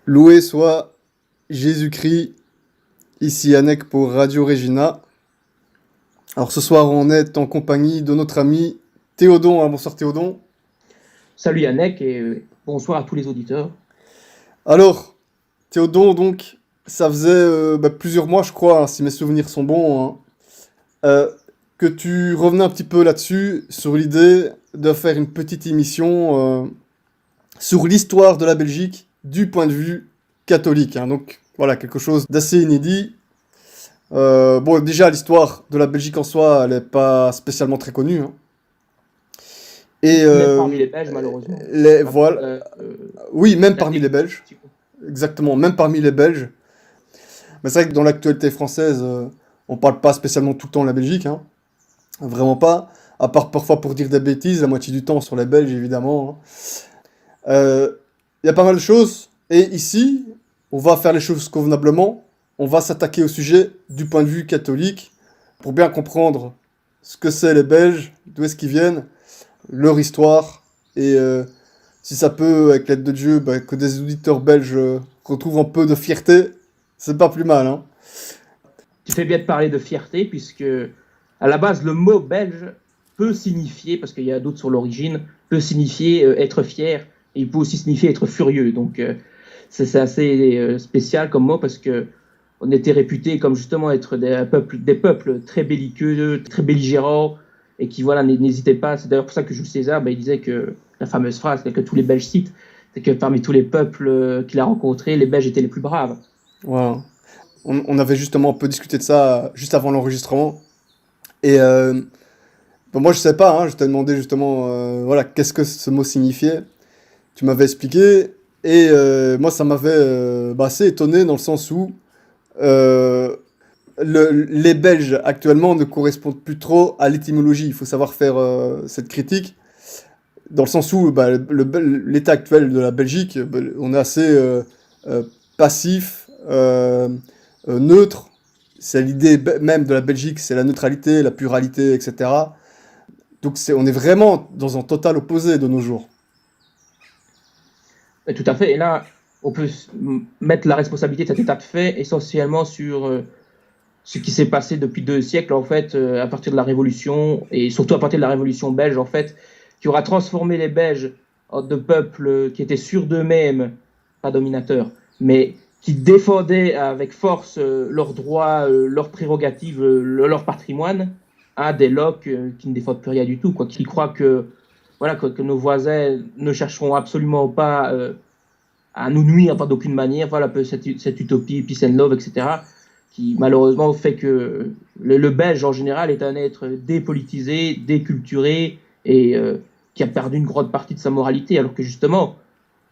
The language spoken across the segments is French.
Loué soit Jésus-Christ, ici Yannick pour Radio Regina. Alors ce soir on est en compagnie de notre ami Théodon. Bonsoir Théodon. Salut Yannick et bonsoir à tous les auditeurs. Alors Théodon, donc ça faisait plusieurs mois je crois, hein, si mes souvenirs sont bons, hein, que tu revenais un petit peu là-dessus, sur l'idée de faire une petite émission sur l'histoire de la Belgique du point de vue catholique, hein. Donc voilà, quelque chose d'assez inédit. Bon, déjà, l'histoire de la Belgique en soi, elle n'est pas spécialement très connue, hein. Et Même parmi les Belges, malheureusement. voilà. Oui, même parmi les Belges. Exactement, même parmi les Belges. Mais c'est vrai que dans l'actualité française, on parle pas spécialement tout le temps de la Belgique, hein. Vraiment pas. À part parfois pour dire des bêtises, la moitié du temps sur les Belges, évidemment, hein. Il y a pas mal de choses. Et ici, on va faire les choses convenablement. On va s'attaquer au sujet du point de vue catholique pour bien comprendre ce que c'est les Belges, d'où est-ce qu'ils viennent, leur histoire. Et si ça peut, avec l'aide de Dieu, que des auditeurs belges retrouvent un peu de fierté, c'est pas plus mal, hein. Tu fais bien de parler de fierté, puisque à la base, le mot belge peut signifier, parce qu'il y a doute sur l'origine, peut signifier être fier, et il peut aussi signifier être furieux. Donc c'est assez spécial comme mot, parce que on était réputé comme justement être des peuples très belliqueux, très belligérants, et qui voilà n'hésitaient pas. C'est d'ailleurs pour ça que Jules César, il disait que la fameuse phrase que tous les Belges citent, c'est que parmi tous les peuples qu'il a rencontrés, les Belges étaient les plus braves. Voilà. On avait justement un peu discuté de ça juste avant l'enregistrement. Et bon, moi, je sais pas, hein, je t'ai demandé justement, voilà, qu'est-ce que ce mot signifiait. Tu m'avais expliqué. Et moi, ça m'avait assez étonné dans le sens où euh, les Belges actuellement ne correspondent plus trop à l'étymologie. Il faut savoir faire cette critique. Dans le sens où l'état actuel de la Belgique, on est assez euh, passif, neutre. C'est l'idée même de la Belgique, c'est la neutralité, la pluralité, etc. Donc on est vraiment dans un total opposé de nos jours. Tout à fait. Et là, on peut mettre la responsabilité de cet état de fait essentiellement sur ce qui s'est passé depuis 2 siècles, en fait, à partir de la Révolution, et surtout à partir de la Révolution belge, en fait, qui aura transformé les Belges en de peuples qui étaient sûrs d'eux-mêmes, pas dominateurs, mais qui défendaient avec force leurs droits, leurs prérogatives, leur patrimoine, à des locs qui ne défendent plus rien du tout, quoi, qui croient que, voilà, que nos voisins ne chercheront absolument pas à nous nuire par d'aucune manière, voilà, cette utopie, peace and love, etc., qui malheureusement fait que le Belge en général est un être dépolitisé, déculturé et qui a perdu une grande partie de sa moralité, alors que justement,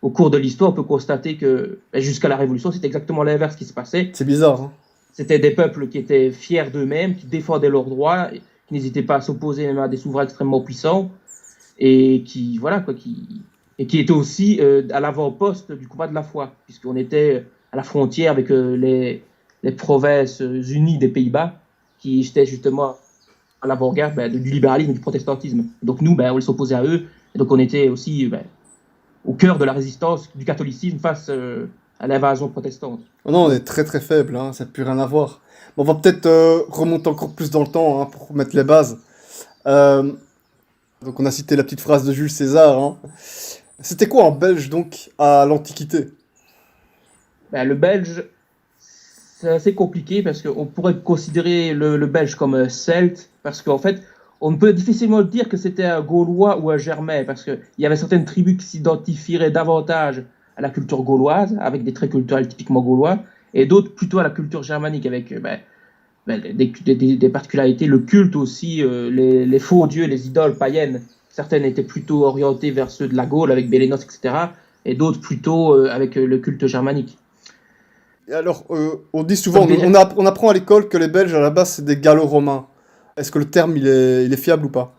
au cours de l'histoire, on peut constater que jusqu'à la Révolution, c'est exactement l'inverse qui se passait. C'est bizarre, hein. C'était des peuples qui étaient fiers d'eux-mêmes, qui défendaient leurs droits, qui n'hésitaient pas à s'opposer même à des souverains extrêmement puissants, et qui, voilà, quoi, et qui étaient aussi à l'avant-poste du combat de la foi, puisqu'on était à la frontière avec les provinces unies des Pays-Bas, qui étaient justement à l'avant-garde du libéralisme et du protestantisme. Donc nous, on s'opposait à eux, et donc on était aussi au cœur de la résistance du catholicisme face à l'invasion protestante. Oh non, on est très très faible, hein, ça n'a plus rien à voir. Bon, on va peut-être remonter encore plus dans le temps, hein, pour mettre les bases. Euh, donc on a cité la petite phrase de Jules César, hein. C'était quoi en belge donc à l'Antiquité? Le belge, c'est assez compliqué parce qu'on pourrait considérer le belge comme un celte, parce qu'en fait, on peut difficilement dire que c'était un gaulois ou un germain, parce qu'il y avait certaines tribus qui s'identifieraient davantage à la culture gauloise, avec des traits culturels typiquement gaulois, et d'autres plutôt à la culture germanique, avec des particularités, le culte aussi, les faux dieux, les idoles païennes. Certaines étaient plutôt orientées vers ceux de la Gaule, avec Bélénos, etc., et d'autres plutôt avec le culte germanique. Et alors, on dit souvent, on apprend à l'école que les Belges à la base c'est des Gallo-Romains. Est-ce que le terme il est fiable ou pas?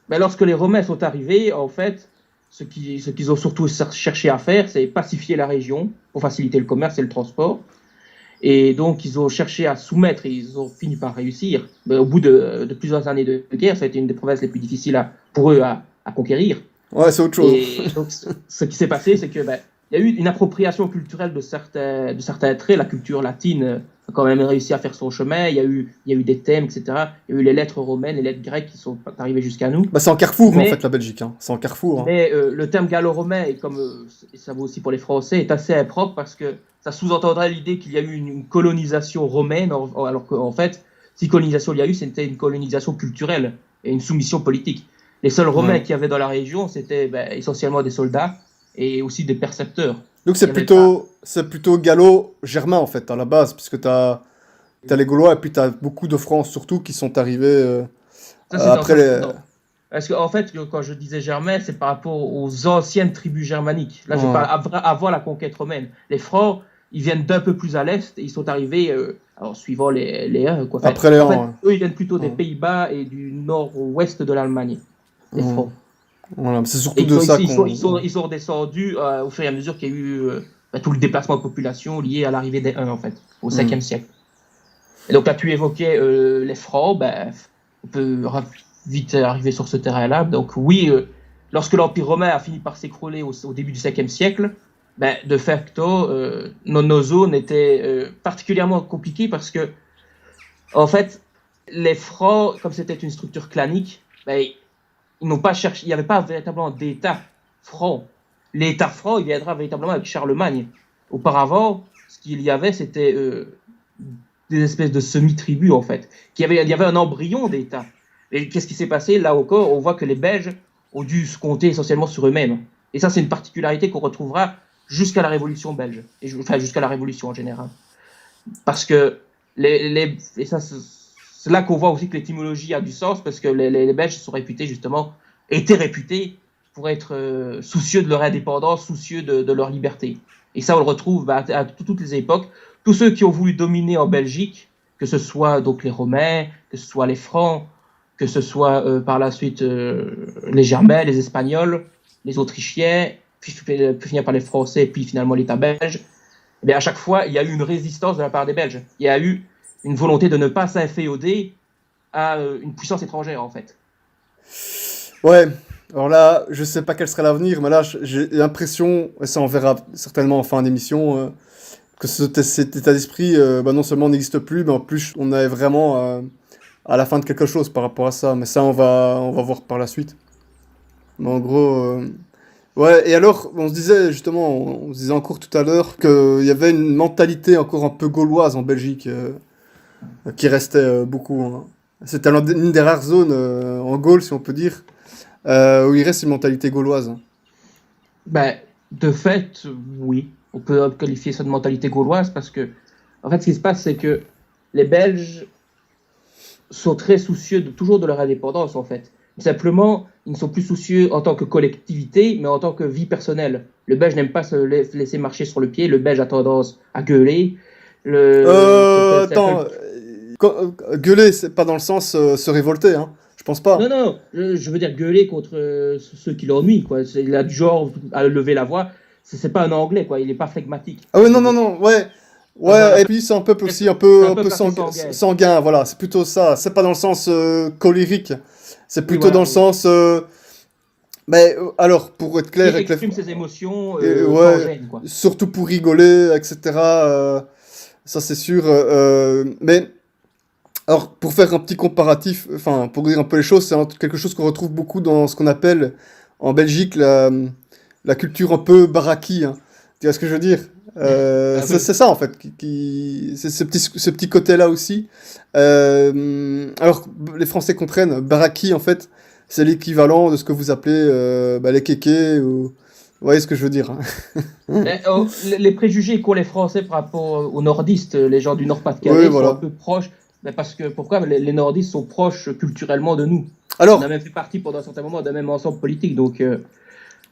Mais lorsque les Romains sont arrivés, en fait, ce qu'ils ont surtout cherché à faire, c'est pacifier la région pour faciliter le commerce et le transport. Et donc, ils ont cherché à soumettre et ils ont fini par réussir. Mais au bout de plusieurs années de guerre, ça a été une des provinces les plus difficiles pour eux à conquérir. Ouais, c'est autre chose. Et donc, ce qui s'est passé, c'est que il y a eu une appropriation culturelle de certains traits. La culture latine a quand même réussi à faire son chemin. Il y a eu des thèmes, etc. Il y a eu les lettres romaines, les lettres grecques qui sont arrivées jusqu'à nous. Bah, c'est en carrefour, en fait, Mais, la Belgique. Hein. C'est en carrefour. Hein. mais le terme gallo-romain, et comme ça vaut aussi pour les Français, est assez impropre parce que ça sous-entendrait l'idée qu'il y a eu une colonisation romaine, alors qu'en fait, si colonisation il y a eu, c'était une colonisation culturelle et une soumission politique. Les seuls Romains Ouais. qu'il y avait dans la région, c'était essentiellement des soldats et aussi des percepteurs. Donc Il y avait pas. c'est plutôt gallo-germain, en fait, à la base, puisque t'as les Gaulois et puis t'as beaucoup de Francs, surtout, qui sont arrivés Ça, c'est après les... non. Parce qu'en fait, quand je disais germain, c'est par rapport aux anciennes tribus germaniques. Là, je Ouais. parle avant la conquête romaine. Les Francs, ils viennent d'un peu plus à l'est et ils sont arrivés, alors suivant les Huns, quoi. Enfin, Après les en fait, Hans, eux, ils viennent plutôt des ouais. Pays-Bas et du nord-ouest de l'Allemagne, les Ouais. Francs. Voilà. C'est Et surtout de ça qu'on... ils sont redescendus au fur et à mesure qu'il y a eu tout le déplacement de population lié à l'arrivée des Huns, en fait, au 5e siècle. Et donc là, tu évoquais les Francs, on peut vite arriver sur ce terrain-là. Donc oui, lorsque l'Empire romain a fini par s'écrouler au début du 5e siècle, de facto, nos zones étaient particulièrement compliquées parce que, en fait, les Francs, comme c'était une structure clanique, ils n'ont pas cherché, il n'y avait pas véritablement d'État franc. L'État franc, il viendra véritablement avec Charlemagne. Auparavant, ce qu'il y avait, c'était des espèces de semi-tribus, en fait. Il y avait un embryon d'État. Et qu'est-ce qui s'est passé? Là encore, on voit que les Belges ont dû se compter essentiellement sur eux-mêmes. Et ça, c'est une particularité qu'on retrouvera jusqu'à la Révolution belge. Enfin, jusqu'à la Révolution en général. Parce que et ça, c'est là qu'on voit aussi que l'étymologie a du sens, parce que les Belges sont réputés, justement, étaient réputés pour être soucieux de leur indépendance, soucieux de leur liberté. Et ça, on le retrouve à toutes les époques. Tous ceux qui ont voulu dominer en Belgique, que ce soit donc les Romains, que ce soit les Francs, que ce soit par la suite les Germains, les Espagnols, les Autrichiens, puis finir par les Français, puis finalement l'État belge, eh bien, à chaque fois, il y a eu une résistance de la part des Belges. Il y a eu une volonté de ne pas s'inféoder à une puissance étrangère, en fait. Ouais, alors là, je sais pas quel serait l'avenir, mais là, j'ai l'impression, et ça on verra certainement en fin d'émission, que cet état d'esprit, non seulement n'existe plus, mais en plus, on est vraiment à la fin de quelque chose par rapport à ça. Mais ça, on va voir par la suite. Mais en gros, ouais, et alors, on se disait justement, on se disait en cours tout à l'heure qu'il y avait une mentalité encore un peu gauloise en Belgique qui restait beaucoup. Hein. C'était une des rares zones en Gaule, si on peut dire, où il reste une mentalité gauloise. De fait, oui. On peut qualifier ça de mentalité gauloise parce que, en fait, ce qui se passe, c'est que les Belges sont très soucieux toujours de leur indépendance, en fait. Simplement, ils ne sont plus soucieux en tant que collectivité, mais en tant que vie personnelle. Le Belge n'aime pas se laisser marcher sur le pied. Le Belge a tendance à gueuler. Attends, gueuler, c'est pas dans le sens se révolter, hein. Je pense pas. Non, non, je veux dire gueuler contre ceux qui l'ennuient, quoi. Il a du genre à lever la voix. C'est pas un anglais, quoi. Il est pas flegmatique. Ah ouais, non, non, non, ouais. Ouais, Voilà, et puis c'est un peuple aussi c'est un peu assez sanguin, voilà, c'est plutôt ça. C'est pas dans le sens colérique, c'est Oui, plutôt voilà, dans le oui. sens. Mais alors, pour être Qui clair avec exprime ses émotions sans ouais, gêne, quoi. surtout pour rigoler, etc. Ça c'est sûr. Mais alors, pour faire un petit comparatif, enfin, pour dire un peu les choses, c'est quelque chose qu'on retrouve beaucoup dans ce qu'on appelle en Belgique la culture un peu baraki. Hein. Tu vois ce que je veux dire? Ah C'est oui. ça en fait, c'est ce petit côté-là aussi. Alors, les Français comprennent, baraki en fait, c'est l'équivalent de ce que vous appelez les kékés ou... Vous voyez ce que je veux dire? Hein. Les préjugés qu'ont les Français par rapport aux nordistes, les gens du Oui, Nord-Pas-de-Calais, sont un voilà. peu proches. Parce que pourquoi les nordistes sont proches culturellement de nous. On a Alors, même fait partie pendant un certain moment d'un même ensemble politique, donc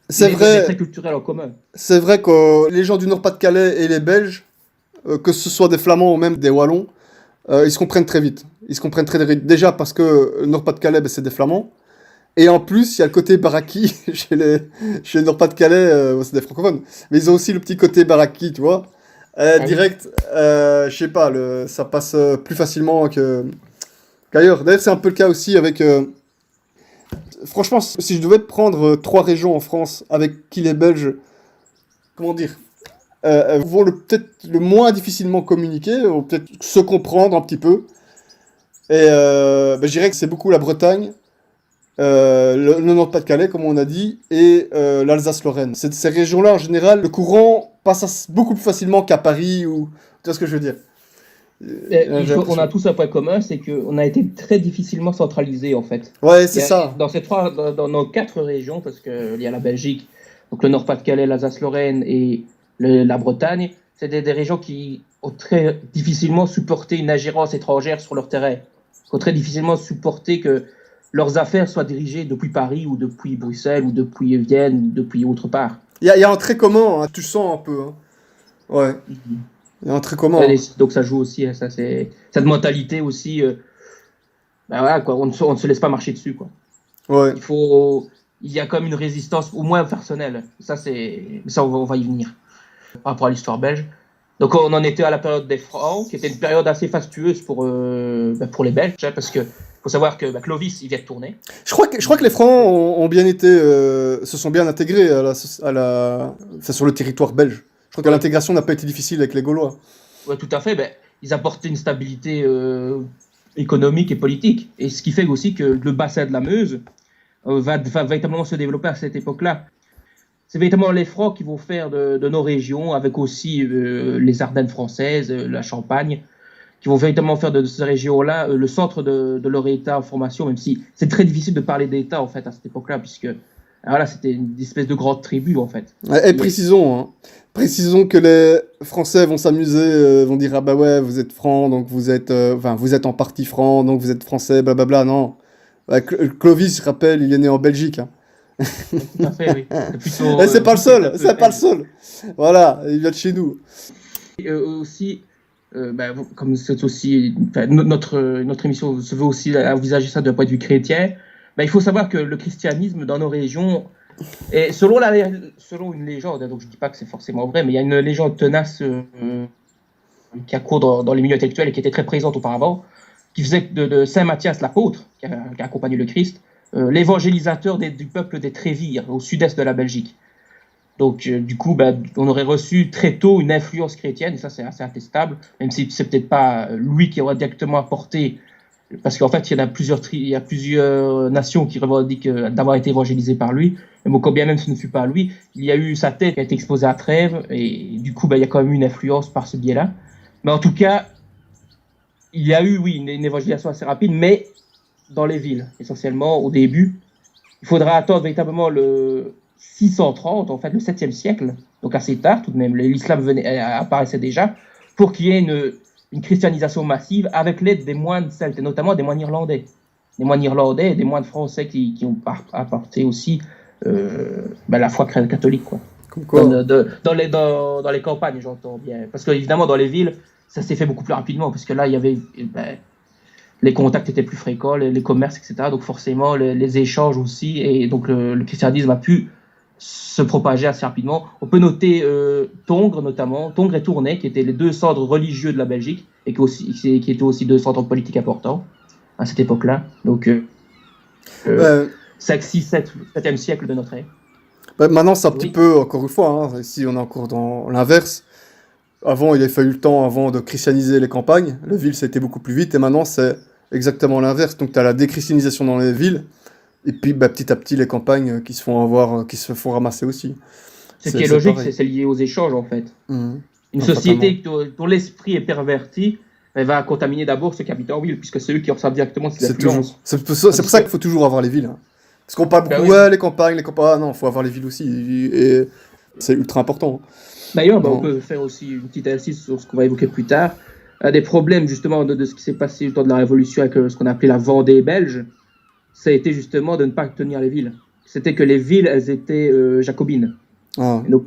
c'est il y a des vrai, traits culturels en commun. c'est vrai que les gens du Nord-Pas-de-Calais et les Belges, que ce soit des Flamands ou même des Wallons, ils se comprennent très vite. Ils se comprennent très vite. Déjà parce que Nord-Pas-de-Calais, c'est des Flamands. Et en plus, il y a le côté baraki chez les Nord-Pas-de-Calais, c'est des francophones. Mais ils ont aussi le petit côté baraki, tu vois. Ah oui. Direct, je sais pas, ça passe plus facilement qu'ailleurs. D'ailleurs, c'est un peu le cas aussi avec... franchement, si je devais prendre trois régions en France avec qui les Belges comment dire, vont peut-être le moins difficilement communiquer, ou peut-être se comprendre un petit peu. Et je dirais que c'est beaucoup la Bretagne, le Nord-Pas-de-Calais, comme on a dit, et l'Alsace-Lorraine. Ces régions-là, en général, le courant passe beaucoup plus facilement qu'à Paris, ou... Tu vois ce que je veux dire? J'ai On a l'impression. tous un point commun, c'est qu'on a été très difficilement centralisé en fait. Ouais, c'est ça. Dans nos quatre régions, parce qu'il y a la Belgique, donc le Nord-Pas-de-Calais, l'Alsace-Lorraine et la Bretagne, c'est des régions qui ont très difficilement supporté une ingérence étrangère sur leur terrain. Qui ont très difficilement supporté que leurs affaires soient dirigées depuis Paris ou depuis Bruxelles ou depuis Vienne ou depuis autre part. Il y a un trait commun, hein, tu sens un peu. Hein. Ouais, il y a un trait commun. Hein. Donc ça joue aussi, ça c'est cette mentalité aussi. Ben voilà, quoi, on ne se laisse pas marcher dessus, quoi. Ouais. Il y a comme une résistance, au moins personnelle. Ça on va y venir par rapport à l'histoire belge. Donc on en était à la période des Francs, qui était une période assez fastueuse pour les Belges, hein, parce que faut savoir que Clovis, il vient de tourner. Je crois que les Francs ont bien été, se sont bien intégrés enfin, sur le territoire belge. Je crois que l'intégration n'a pas été difficile avec les Gaulois. Ouais, tout à fait. Ils apportaient une stabilité économique et politique. Et ce qui fait aussi que le bassin de la Meuse va véritablement se développer à cette époque-là. C'est véritablement les Francs qui vont faire de nos régions, avec aussi les Ardennes françaises, la Champagne, qui vont véritablement faire de ces régions-là le centre de leur État en formation, même si c'est très difficile de parler d'État en fait à cette époque-là, puisque voilà, c'était une espèce de grande tribu en fait. Et précisons que les Français vont s'amuser, vont dire ah bah ouais vous êtes francs donc vous êtes, vous êtes en partie francs donc vous êtes français blablabla. Non, Clovis, je rappelle, il est né en Belgique. Hein. Tout à fait, oui. C'est plutôt, Et c'est pas le seul, c'est pas le seul. Voilà, il vient de chez nous. Et aussi, comme c'est aussi, notre émission se veut aussi envisager ça d'un point de vue chrétien, il faut savoir que le christianisme dans nos régions, et selon une légende, donc je dis pas que c'est forcément vrai, mais il y a une légende tenace qui a cours dans les milieux intellectuels et qui était très présente auparavant, qui faisait de Saint Matthias l'apôtre, qui a accompagné le Christ, l'évangélisateur du peuple des Trévires, au sud-est de la Belgique. Donc, du coup, on aurait reçu très tôt une influence chrétienne, et ça, c'est assez attestable, même si c'est peut-être pas lui qui aurait directement apporté, parce qu'en fait, il y a plusieurs nations qui revendiquent d'avoir été évangélisées par lui, mais bon, quand bien même ce ne fut pas lui, il y a eu sa tête qui a été exposée à Trèves, et du coup, il y a quand même eu une influence par ce biais-là. Mais en tout cas, il y a eu, oui, une évangélisation assez rapide, mais dans les villes, essentiellement, au début. Il faudra attendre véritablement le 630, en fait, le 7e siècle, donc assez tard tout de même, l'islam apparaissait déjà, pour qu'il y ait une christianisation massive avec l'aide des moines celtes, et notamment des moines irlandais. Des moines irlandais et des moines français qui ont apporté aussi la foi catholique, quoi. Dans les campagnes, j'entends bien. Parce qu'évidemment, dans les villes, ça s'est fait beaucoup plus rapidement, parce que là, il y avait... les contacts étaient plus fréquents, les commerces, etc. Donc forcément, les échanges aussi, et donc le christianisme a pu se propager assez rapidement. On peut noter Tongres notamment, Tongres et Tournai, qui étaient les deux centres religieux de la Belgique, et qui étaient aussi deux centres politiques importants à cette époque-là. Donc 5, 6, 7e siècle de notre ère. Maintenant, c'est un petit peu, encore une fois, hein, ici on est encore dans l'inverse. Avant, il a fallu le temps avant de christianiser les campagnes. Les villes, ça a été beaucoup plus vite. Et maintenant, c'est exactement l'inverse. Donc, tu as la déchristianisation dans les villes. Et puis, petit à petit, les campagnes qui se font ramasser aussi. Ce qui est logique, c'est lié aux échanges, en fait. Une société dont l'esprit est perverti, elle va contaminer d'abord ceux qui habitent en ville, puisque c'est eux qui reçoivent directement ces influences. C'est pour ça qu'il faut toujours avoir les villes. Hein. Parce qu'on parle beaucoup, les campagnes. Ah non, il faut avoir les villes aussi. Et c'est ultra important. D'ailleurs, on peut faire aussi une petite insiste sur ce qu'on va évoquer plus tard. Un des problèmes justement de ce qui s'est passé au temps de la Révolution avec ce qu'on appelait la Vendée belge, ça a été justement de ne pas tenir les villes. C'était que les villes, elles étaient jacobines. Ah. Donc,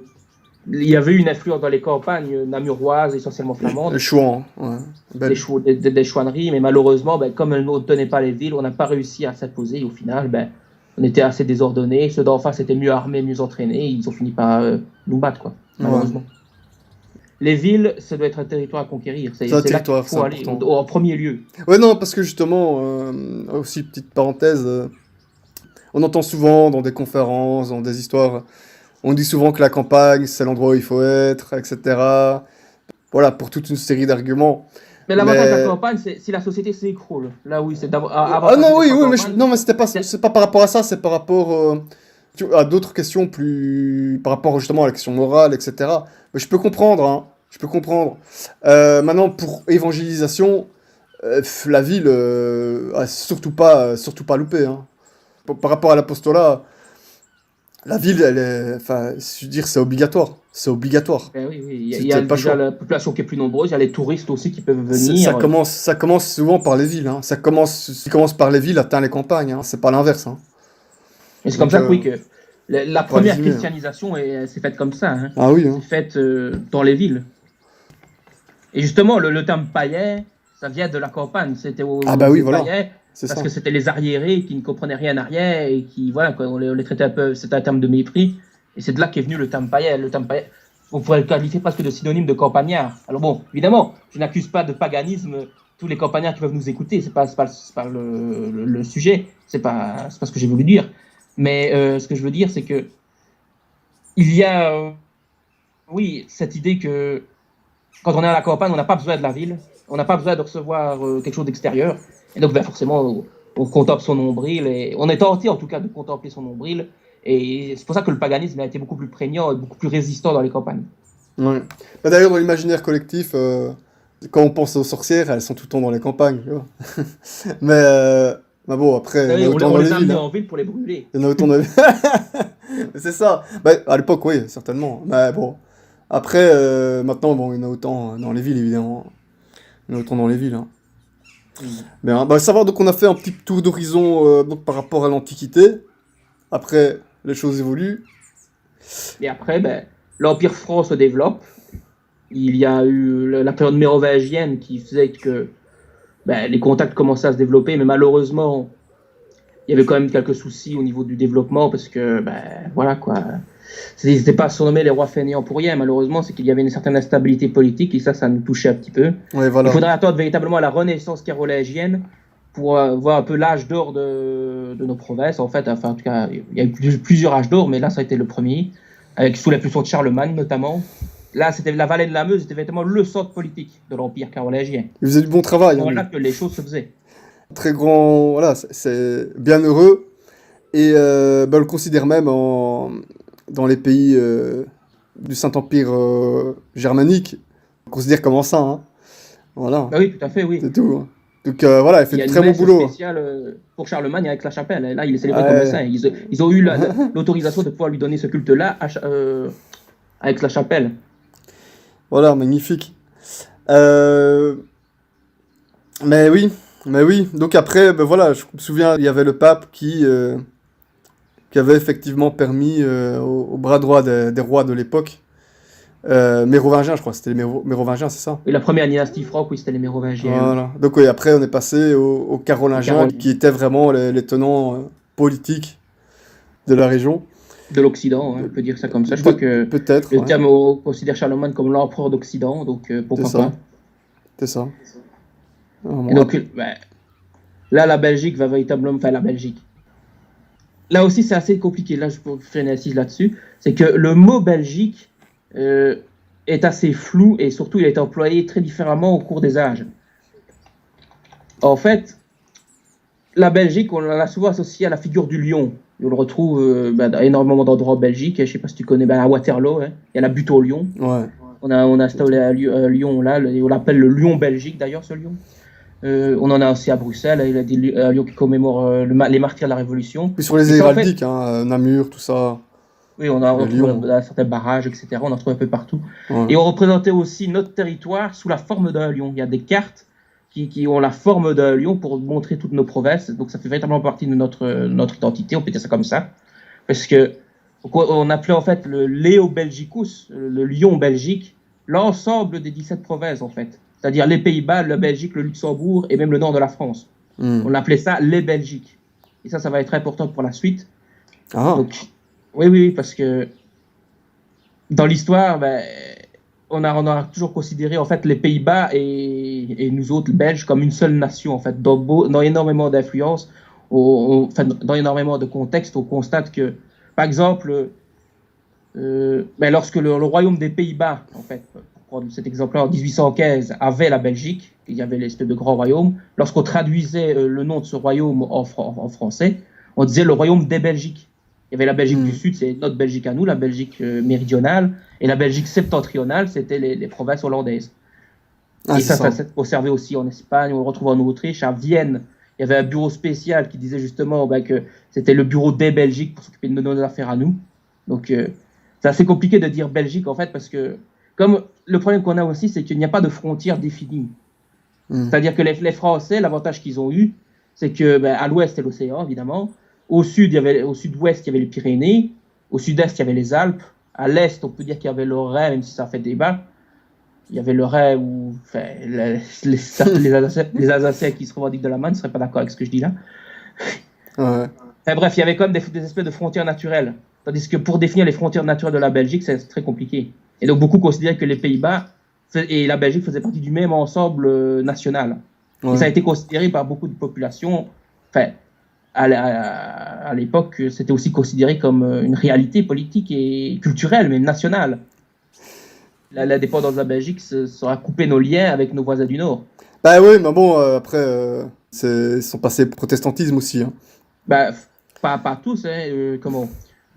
il y avait une influence dans les campagnes namuroises, essentiellement flamandes. Les chouans, ouais. Des chouanneries, mais malheureusement, comme elles ne tenaient pas les villes, on n'a pas réussi à s'imposer. Et au final, on était assez désordonnés. Ceux d'en face étaient mieux armés, mieux entraînés. Ils ont fini par nous battre, quoi. Malheureusement. Ouais. Les villes, ça doit être un territoire à conquérir. C'est là qu'il faut aller en premier lieu. Ouais, non, parce que justement, aussi petite parenthèse, on entend souvent dans des conférences, dans des histoires, On dit souvent que la campagne, c'est l'endroit où il faut être, etc. Voilà, pour toute une série d'arguments. Mais l'avantage de la Mais campagne, c'est si la société s'écroule. Là, oui, c'est ah avantageux non, oui, d'être en oui, mais campagne. non, mais c'est pas par rapport à ça, c'est par rapport à d'autres questions plus, par rapport justement à la question morale, etc. Mais je peux comprendre, hein, je peux comprendre. Maintenant, pour évangélisation, la ville, a surtout pas loupé, hein. Par rapport à l'apostolat, la ville, elle est, enfin, je veux dire, c'est obligatoire. Ben oui, oui. Il y T'as a pas le déjà choix. la population qui est plus nombreuse, il y a les touristes aussi qui peuvent venir. Ça commence souvent par les villes, hein. Ça commence par les villes, atteint les campagnes, hein. C'est pas l'inverse, hein. Et c'est comme Donc, ça que oui, que la faut pas première résumer, hein. christianisation s'est faite comme ça. Hein. Ah oui, C'est hein. faite dans les villes. Et justement, le terme païen, ça vient de la campagne. C'était Ah on bah oui, disait voilà, païen c'est parce ça. que c'était les arriérés qui ne comprenaient rien à rien et qui, voilà, quoi, on les traitait un peu, c'était un terme de mépris. Et c'est de là qu'est venu le terme païen. Le terme païen, on pourrait le qualifier presque de synonyme de campagnard. Alors bon, évidemment, je n'accuse pas de paganisme tous les campagnards qui peuvent nous écouter. C'est pas le sujet. C'est pas ce que j'ai voulu dire. Mais ce que je veux dire, c'est que il y a, oui, cette idée que quand on est à la campagne, on n'a pas besoin de la ville, on n'a pas besoin de recevoir quelque chose d'extérieur. Et donc, ben, forcément, on contemple son nombril, et on est tenté en tout cas de contempler son nombril. Et c'est pour ça que le paganisme a été beaucoup plus prégnant et beaucoup plus résistant dans les campagnes. Ouais. Bah, d'ailleurs, dans l'imaginaire collectif, quand on pense aux sorcières, elles sont tout le temps dans les campagnes, tu vois. Mais, bah bon, après, il y en Oui, a autant on dans les les a villes, amenés hein. en ville pour les brûler. Il y en a autant dans les Mais c'est ça. Bah, à l'époque, oui, certainement. Mais bon. Après, maintenant, bon, il y en a autant dans les villes, évidemment. Il y en a autant dans les villes, hein. Bien, bah, savoir, donc on a fait un petit tour d'horizon donc, par rapport à l'Antiquité. Après, les choses évoluent. Et après, ben, l'Empire franc se développe. Il y a eu la période mérovingienne qui faisait que ben, les contacts commençaient à se développer, mais malheureusement, il y avait quand même quelques soucis au niveau du développement parce que, ben, voilà quoi. Ils n'étaient pas surnommés les rois fainéants pour rien, malheureusement, c'est qu'il y avait une certaine instabilité politique et ça nous touchait un petit peu. Ouais, Il voilà. faudrait attendre véritablement la renaissance carolingienne pour voir un peu l'âge d'or de nos provinces. En fait, enfin, en tout cas, il y a eu plusieurs âges d'or, mais là, ça a été le premier, avec sous l'impulsion de Charlemagne notamment. Là, c'était la vallée de la Meuse, c'était véritablement le centre politique de l'Empire carolingien. Il faisait du bon travail, C'est hein, là lui. que les choses se faisaient. Très grand, voilà, c'est bien heureux. Et bah, on le considère même dans les pays du Saint-Empire germanique. On le considère comme ça, hein. Voilà, Bah oui, tout à fait, oui. c'est tout, hein. Donc voilà, il fait Il y du a une très bon messe boulot, hein. spéciale pour Charlemagne avec la chapelle. Et là, il est célébré comme un Ouais. saint. Ils ont eu l'autorisation de pouvoir lui donner ce culte-là avec la chapelle. Voilà, magnifique. Euh, mais oui, mais oui. Donc après, ben voilà, je me souviens, il y avait le pape qui avait effectivement permis au bras droit des rois de l'époque, mérovingiens, je crois, c'était les mérovingiens, c'est ça? Et la première dynastie franque, oui, c'était les Mérovingiens, oui. Voilà. Donc oui, après on est passé aux Les Carolingiens, Carolingiens qui étaient vraiment les tenants politiques de la région. de l'Occident, hein, on peut dire ça comme ça. Je crois que Peut-être, le ouais. terme considère Charlemagne comme l'empereur d'Occident, donc C'est pourquoi ça, pas. c'est ça. Ah, Et bon, donc, ben, là, la Belgique va véritablement. Enfin, la Belgique. Là aussi, c'est assez compliqué. Là, je peux faire une assise là-dessus. C'est que le mot Belgique est assez flou et surtout, il a été employé très différemment au cours des âges. En fait, la Belgique, on l'a souvent associé à la figure du lion. On le retrouve dans énormément d'endroits en Belgique. Je ne sais pas si tu connais, à Waterloo, hein. Il y a la butte au lion. ouais. On a installé à Lyon, là, on l'appelle le lion belgique d'ailleurs, ce lion. On en a aussi à Bruxelles, il y a des lions qui commémorent les martyrs de la Révolution. Puis sur les Et ça, en fait, héraldiques, hein, Namur, tout ça, oui, on les retrouve lions. dans certains barrages, etc. On en trouve un peu partout. Ouais. Et on représentait aussi notre territoire sous la forme d'un lion. Il y a des cartes qui ont la forme d'un lion pour montrer toutes nos provinces. Donc ça fait véritablement partie de notre identité, on peut dire ça comme ça. Parce que on appelait en fait le Leo Belgicus, le lion belgique, l'ensemble des 17 provinces en fait. C'est-à-dire les Pays-Bas, la Belgique, le Luxembourg et même le nord de la France. On appelait ça les Belgiques. Et ça va être important pour la suite. Ah, Donc, oui, parce que dans l'histoire, ben, on a toujours considéré en fait les Pays-Bas et nous autres, les Belges, comme une seule nation en fait. Dans énormément Mais lorsque le royaume des Pays-Bas, en fait, pour prendre cet exemple-là, en 1815, avait la Belgique, il y avait l'espèce de grand royaume, lorsqu'on traduisait le nom de ce royaume en français, on disait le royaume des Belgiques. Il y avait la Belgique du Sud, c'est notre Belgique à nous, la Belgique méridionale, et la Belgique septentrionale, c'était les provinces hollandaises. Et ça s'est conservé aussi en Espagne, on le retrouve en Autriche, à Vienne. Il y avait un bureau spécial qui disait justement que c'était le bureau des Belgiques pour s'occuper de nos affaires à nous. Donc, c'est assez compliqué de dire Belgique, en fait, parce que comme le problème qu'on a aussi, c'est qu'il n'y a pas de frontières définies. C'est-à-dire que les Français, l'avantage qu'ils ont eu, c'est que à l'ouest, c'est l'océan, évidemment. Au sud-ouest, il y avait les Pyrénées. Au sud-est, il y avait les Alpes. À l'est, on peut dire qu'il y avait le Rhin, même si ça fait débat. Il y avait le Rhin où les Alsaciens qui se revendiquent de la main ne seraient pas d'accord avec ce que je dis là. Ouais. Enfin, bref, il y avait quand même des espèces de frontières naturelles. Tandis que pour définir les frontières naturelles de la Belgique, c'est très compliqué. Et donc beaucoup considéraient que les Pays-Bas et la Belgique faisaient partie du même ensemble national. Ouais. Et ça a été considéré par beaucoup de populations. Enfin, à l'époque, c'était aussi considéré comme une réalité politique et culturelle, même nationale. L'indépendance de la Belgique sera coupée nos liens avec nos voisins du Nord. Bah oui, mais bon, après, ils sont passés au protestantisme aussi. Hein. Bah, pas tous, hein, comment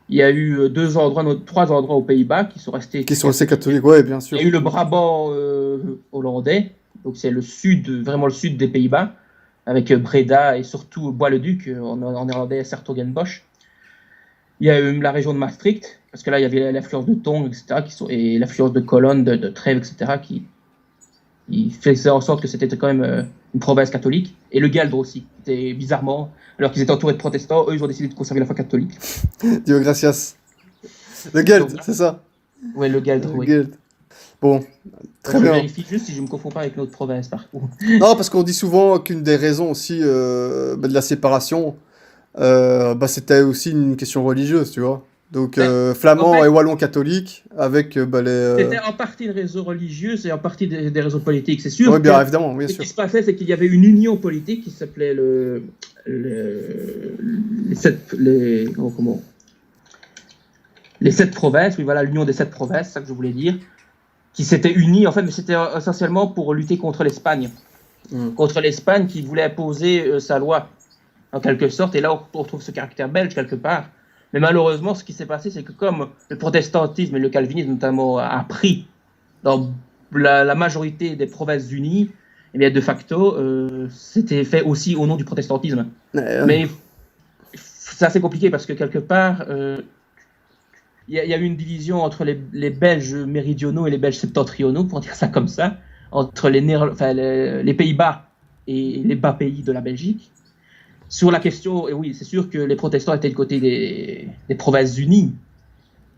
il y a eu 3 endroits aux Pays-Bas qui sont restés catholiques, ouais, bien sûr. Il y a eu le Brabant hollandais, donc c'est le sud, vraiment le sud des Pays-Bas, avec Breda et surtout Bois-le-Duc, en néerlandais, 's-Hertogenbosch. Il y a eu la région de Maastricht, parce que là, il y avait l'affluence de Tongue, etc., et l'affluence de Cologne, de Trèves, etc., qui faisait en sorte que c'était quand même une province catholique. Et le Gueldre aussi, était bizarrement, alors qu'ils étaient entourés de protestants, eux, ils ont décidé de conserver la foi catholique. Dieu gracias. Le Gueldre, c'est ça? Oui, le Gueldre, oui. Gueldre. Bon, très bien. Je vérifie juste si je ne me confonds pas avec notre province, par contre. Non, parce qu'on dit souvent qu'une des raisons aussi de la séparation, c'était aussi une question religieuse, tu vois. Donc, flamand en fait, et wallon catholique, avec les... C'était en partie une raison religieuse et en partie des raisons politiques, c'est sûr. Oui, bien évidemment, bien sûr. Ce qui se passait, c'est qu'il y avait une union politique qui s'appelait les 7 provinces, oui, voilà, l'union des 7 provinces, c'est ça que je voulais dire, qui s'étaient unies, en fait, mais c'était essentiellement pour lutter contre l'Espagne. Contre l'Espagne qui voulait imposer sa loi, en quelque sorte, et là, on retrouve ce caractère belge, quelque part. Mais malheureusement, ce qui s'est passé, c'est que comme le protestantisme et le calvinisme, notamment, a pris dans la majorité des provinces unies, eh bien, de facto, c'était fait aussi au nom du protestantisme. Mais c'est assez compliqué parce que, quelque part, il y a eu une division entre les Belges méridionaux et les Belges septentrionaux, pour dire ça comme ça, entre les Pays-Bas et les bas pays de la Belgique. Sur la question, et oui, c'est sûr que les protestants étaient du côté des provinces unies,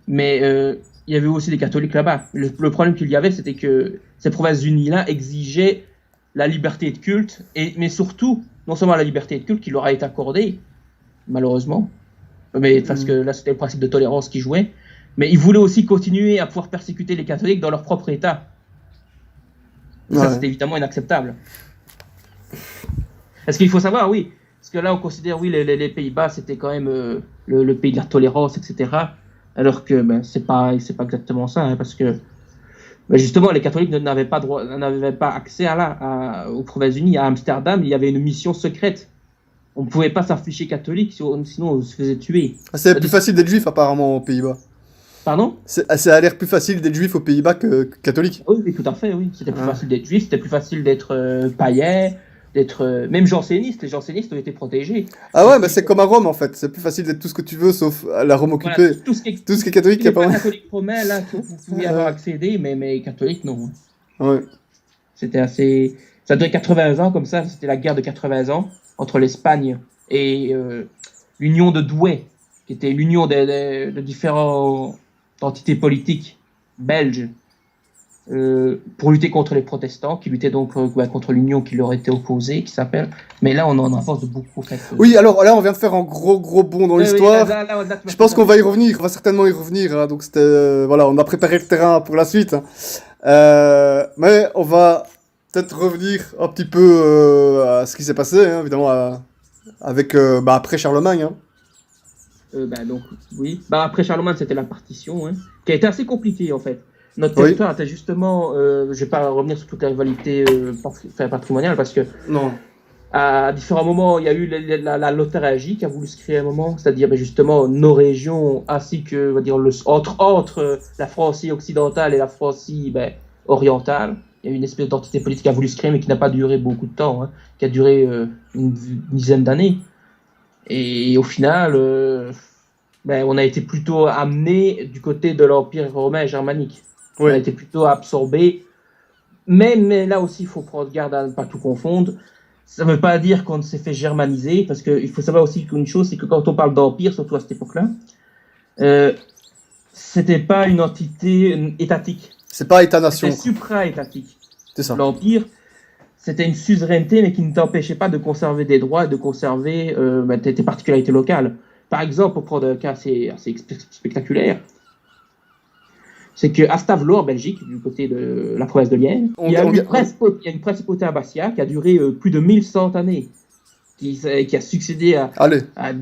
mais il y avait aussi des catholiques là-bas. Le problème qu'il y avait, c'était que ces provinces unies-là exigeaient la liberté de culte, mais surtout, non seulement la liberté de culte qui leur a été accordée, malheureusement, mais parce que là, c'était le principe de tolérance qui jouait, mais ils voulaient aussi continuer à pouvoir persécuter les catholiques dans leur propre État. Et ça, c'était évidemment inacceptable. Parce qu'il faut savoir, oui, parce que là, on considère, oui, les Pays-Bas, c'était quand même le pays de la tolérance, etc. Alors que c'est pas exactement ça, hein, parce que justement, les catholiques n'avaient pas accès aux Provinces-Unies. À Amsterdam, il y avait une mission secrète. On ne pouvait pas s'afficher catholique, sinon on se faisait tuer. C'est plus facile d'être juif, apparemment, aux Pays-Bas. Pardon ? Ça a l'air plus facile d'être juif aux Pays-Bas que catholique. Oui, tout à fait, oui. C'était plus facile d'être juif, c'était plus facile d'être païen, d'être même janséniste. Les jansénistes ont été protégés. Ah ouais, c'est comme à Rome, en fait. C'est plus facile d'être tout ce que tu veux, sauf la Rome occupée. Voilà, tout ce qui est catholique, il n'y a pas... catholique romain, là, vous pouviez avoir accédé, mais catholique, non. Ouais. C'était assez... Ça durait 80 ans, comme ça. C'était la guerre de 80 ans entre l'Espagne et l'union de Douai, qui était l'union de différentes entités politiques belges pour lutter contre les protestants, qui luttaient donc contre l'union qui leur était opposée, qui s'appelle. Mais là, on en avance de beaucoup. En fait, oui, alors là, on vient de faire un gros bond dans l'histoire. Oui, je pense qu'on va y revenir, on va certainement y revenir. Hein, donc c'était, voilà, on a préparé le terrain pour la suite. Hein. Mais on va peut-être revenir un petit peu à ce qui s'est passé, hein, évidemment, avec après Charlemagne. Hein. Donc, oui. Après Charlemagne, c'était la partition, hein, qui a été assez compliquée, en fait. Notre Oui. territoire était justement, je ne vais pas revenir sur toute la rivalité patrimoniale, parce que Non. à différents moments, il y a eu la Lotharingie qui a voulu se créer à un moment, c'est-à-dire justement nos régions, ainsi que, on va dire, entre la Francie occidentale et la Francie orientale. Il y a eu une espèce d'entité politique qui a voulu se créer, mais qui n'a pas duré beaucoup de temps, hein, qui a duré une dizaine d'années. Et au final, on a été plutôt amené du côté de l'Empire romain et germanique. Oui. On a été plutôt absorbé. Mais là aussi, il faut prendre garde à ne pas tout confondre. Ça ne veut pas dire qu'on s'est fait germaniser, parce qu'il faut savoir aussi qu'une chose, c'est que quand on parle d'empire, surtout à cette époque-là, c'était pas une entité étatique. C'est pas État-nation. C'était supra-étatique. C'est ça. L'empire, c'était une suzeraineté, mais qui ne t'empêchait pas de conserver des droits et de conserver tes particularités locales. Par exemple, pour prendre un cas assez spectaculaire, c'est qu'à Stavelot, en Belgique, du côté de la province de Liège, il y a une principauté abbatiale qui a duré plus de 1100 années, qui a succédé à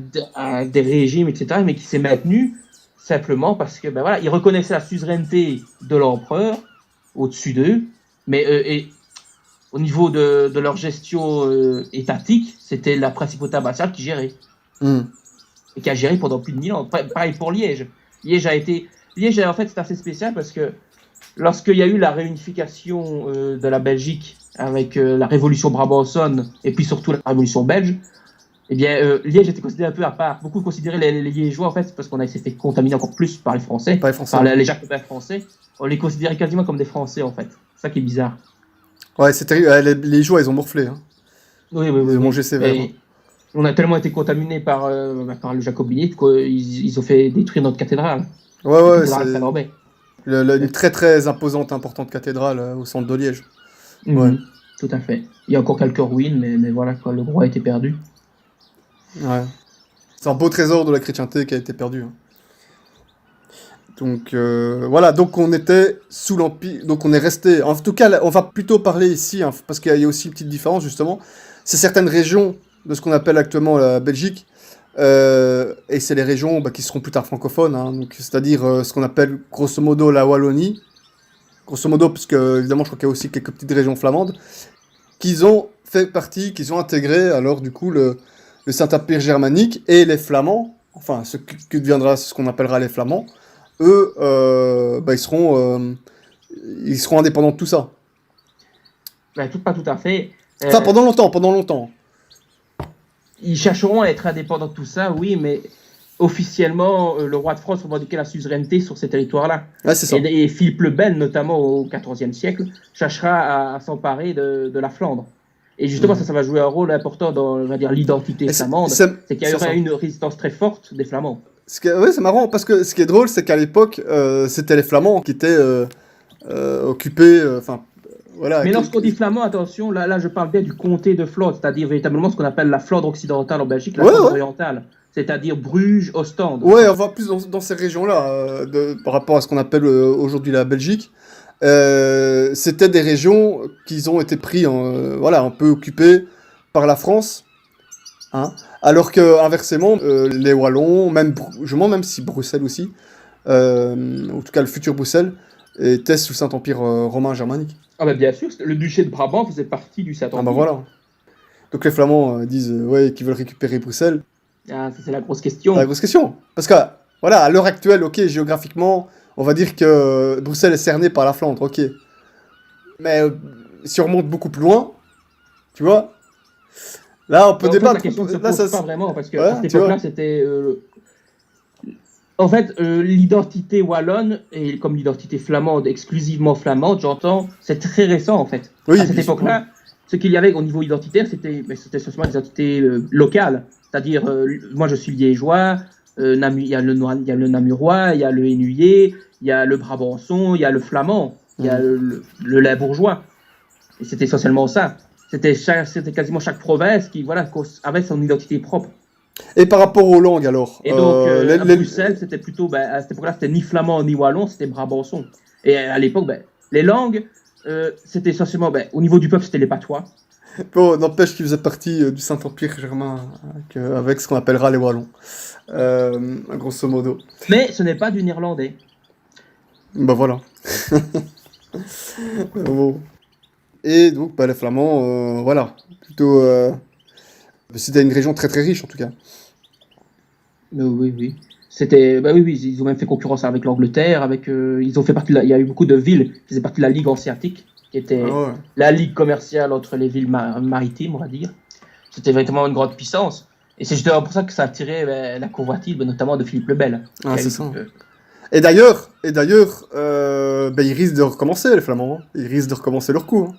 des régimes, etc., mais qui s'est maintenue simplement parce que ils reconnaissaient la suzeraineté de l'empereur au-dessus d'eux, mais au niveau de leur gestion étatique, c'était la principauté abbatiale qui gérait. Et qui a géré pendant plus de 1000 ans. Pareil pour Liège. Liège, en fait, c'est assez spécial parce que lorsqu'il y a eu la réunification de la Belgique avec la révolution brabançonne et puis surtout la révolution belge, eh bien, Liège était considéré un peu à part. Beaucoup considéraient les Liégeois, en fait, parce qu'on s'est fait contaminer encore plus par les Français, par les Jacobins français. On les considérait quasiment comme des Français, en fait. C'est ça qui est bizarre. Ouais, c'est terrible. Les Liégeois, ils ont morflé. Hein. Oui. Ils ont mangé sévère. On a tellement été contaminés par le jacobinisme qu'ils ont fait détruire notre cathédrale. Ouais, c'est une très très imposante, importante cathédrale au centre de Liège. Ouais. Tout à fait. Il y a encore quelques ruines, mais voilà, quoi, le gros a été perdu. Ouais. C'est un beau trésor de la chrétienté qui a été perdu. Hein. Donc voilà, donc on était sous l'Empire, donc on est resté. En tout cas, on va plutôt parler ici, hein, parce qu'il y a aussi une petite différence justement. C'est certaines régions de ce qu'on appelle actuellement la Belgique, et c'est les régions qui seront plus tard francophones, hein, donc c'est-à-dire ce qu'on appelle grosso modo la Wallonie, grosso modo, parce que évidemment je crois qu'il y a aussi quelques petites régions flamandes, qui ont fait partie, qui ont intégré alors du coup le Saint-Empire germanique, et les Flamands, enfin ce qui deviendra ce qu'on appellera les Flamands, eux, ils seront indépendants de tout ça. Pas tout à fait. Enfin, pendant longtemps. Ils chercheront à être indépendants de tout ça, oui, mais officiellement, le roi de France revendiquait la suzeraineté sur ces territoires-là. Ouais, c'est ça. Et Philippe le Bel, notamment au XIVe siècle, cherchera à s'emparer de la Flandre. Et justement, ça va jouer un rôle important dans, on va dire, l'identité flamande. C'est qu'il y aurait une résistance très forte des Flamands. Ouais, c'est marrant, parce que ce qui est drôle, c'est qu'à l'époque, c'était les Flamands qui étaient occupés, voilà. Mais lorsqu'on dit flamand, attention, là je parle bien du comté de Flandre, c'est-à-dire véritablement ce qu'on appelle la Flandre occidentale en Belgique, la Flandre orientale, c'est-à-dire Bruges, Ostende. Ouais, on va plus dans ces régions-là, par rapport à ce qu'on appelle aujourd'hui la Belgique. C'était des régions qui ont été pris, un peu occupées par la France, hein, alors que inversement, les Wallons, même si Bruxelles aussi, en tout cas le futur Bruxelles, était sous Saint-Empire romain germanique. Ah bien sûr, le duché de Brabant faisait partie du Saint-Empire. Ah voilà. Donc les Flamands disent qu'ils veulent récupérer Bruxelles. Ah, ça c'est la grosse question. La grosse question. Parce que, voilà, à l'heure actuelle, ok, géographiquement, on va dire que Bruxelles est cernée par la Flandre, ok. Mais si on remonte beaucoup plus loin, tu vois, là on peut débattre. La question ne se pose pas vraiment, parce qu'à cette époque-là, c'était... En fait, l'identité wallonne, et comme l'identité flamande, exclusivement flamande, j'entends, c'est très récent en fait. Oui, à cette époque-là, ce qu'il y avait au niveau identitaire, c'était seulement des identités locales. C'est-à-dire, moi je suis liégeois, il y a le namurois, il y a le hainuyé, il y a le brabançon, il y a le flamand, il y a le limbourgeois. Et c'était essentiellement ça. C'était quasiment chaque province qui avait son identité propre. Et par rapport aux langues alors Et donc, à Bruxelles, c'était plutôt, à cette époque-là, c'était ni flamand ni wallon, c'était brabançon. Et à l'époque, les langues, c'était essentiellement, au niveau du peuple, c'était les patois. Bon, n'empêche qu'il faisait partie du Saint-Empire germain, avec ce qu'on appellera les Wallons, grosso modo. Mais ce n'est pas du néerlandais. Bah voilà. Bon. Et donc, bah, les Flamands, voilà, plutôt... c'était une région très très riche, en tout cas. Oui, oui. Bah oui, oui, ils ont même fait concurrence avec l'Angleterre, ils ont fait partie il y a eu beaucoup de villes qui faisaient partie de la Ligue hanséatique, qui était Ah ouais. la ligue commerciale entre les villes maritimes, on va dire. C'était vraiment une grande puissance. Et c'est justement pour ça que ça a attiré la convoitise, notamment de Philippe le Bel. Ah, c'est ça. Et d'ailleurs, bah, ils risquent de recommencer, les Flamands. Hein. Ils risquent de recommencer leur coup. Hein.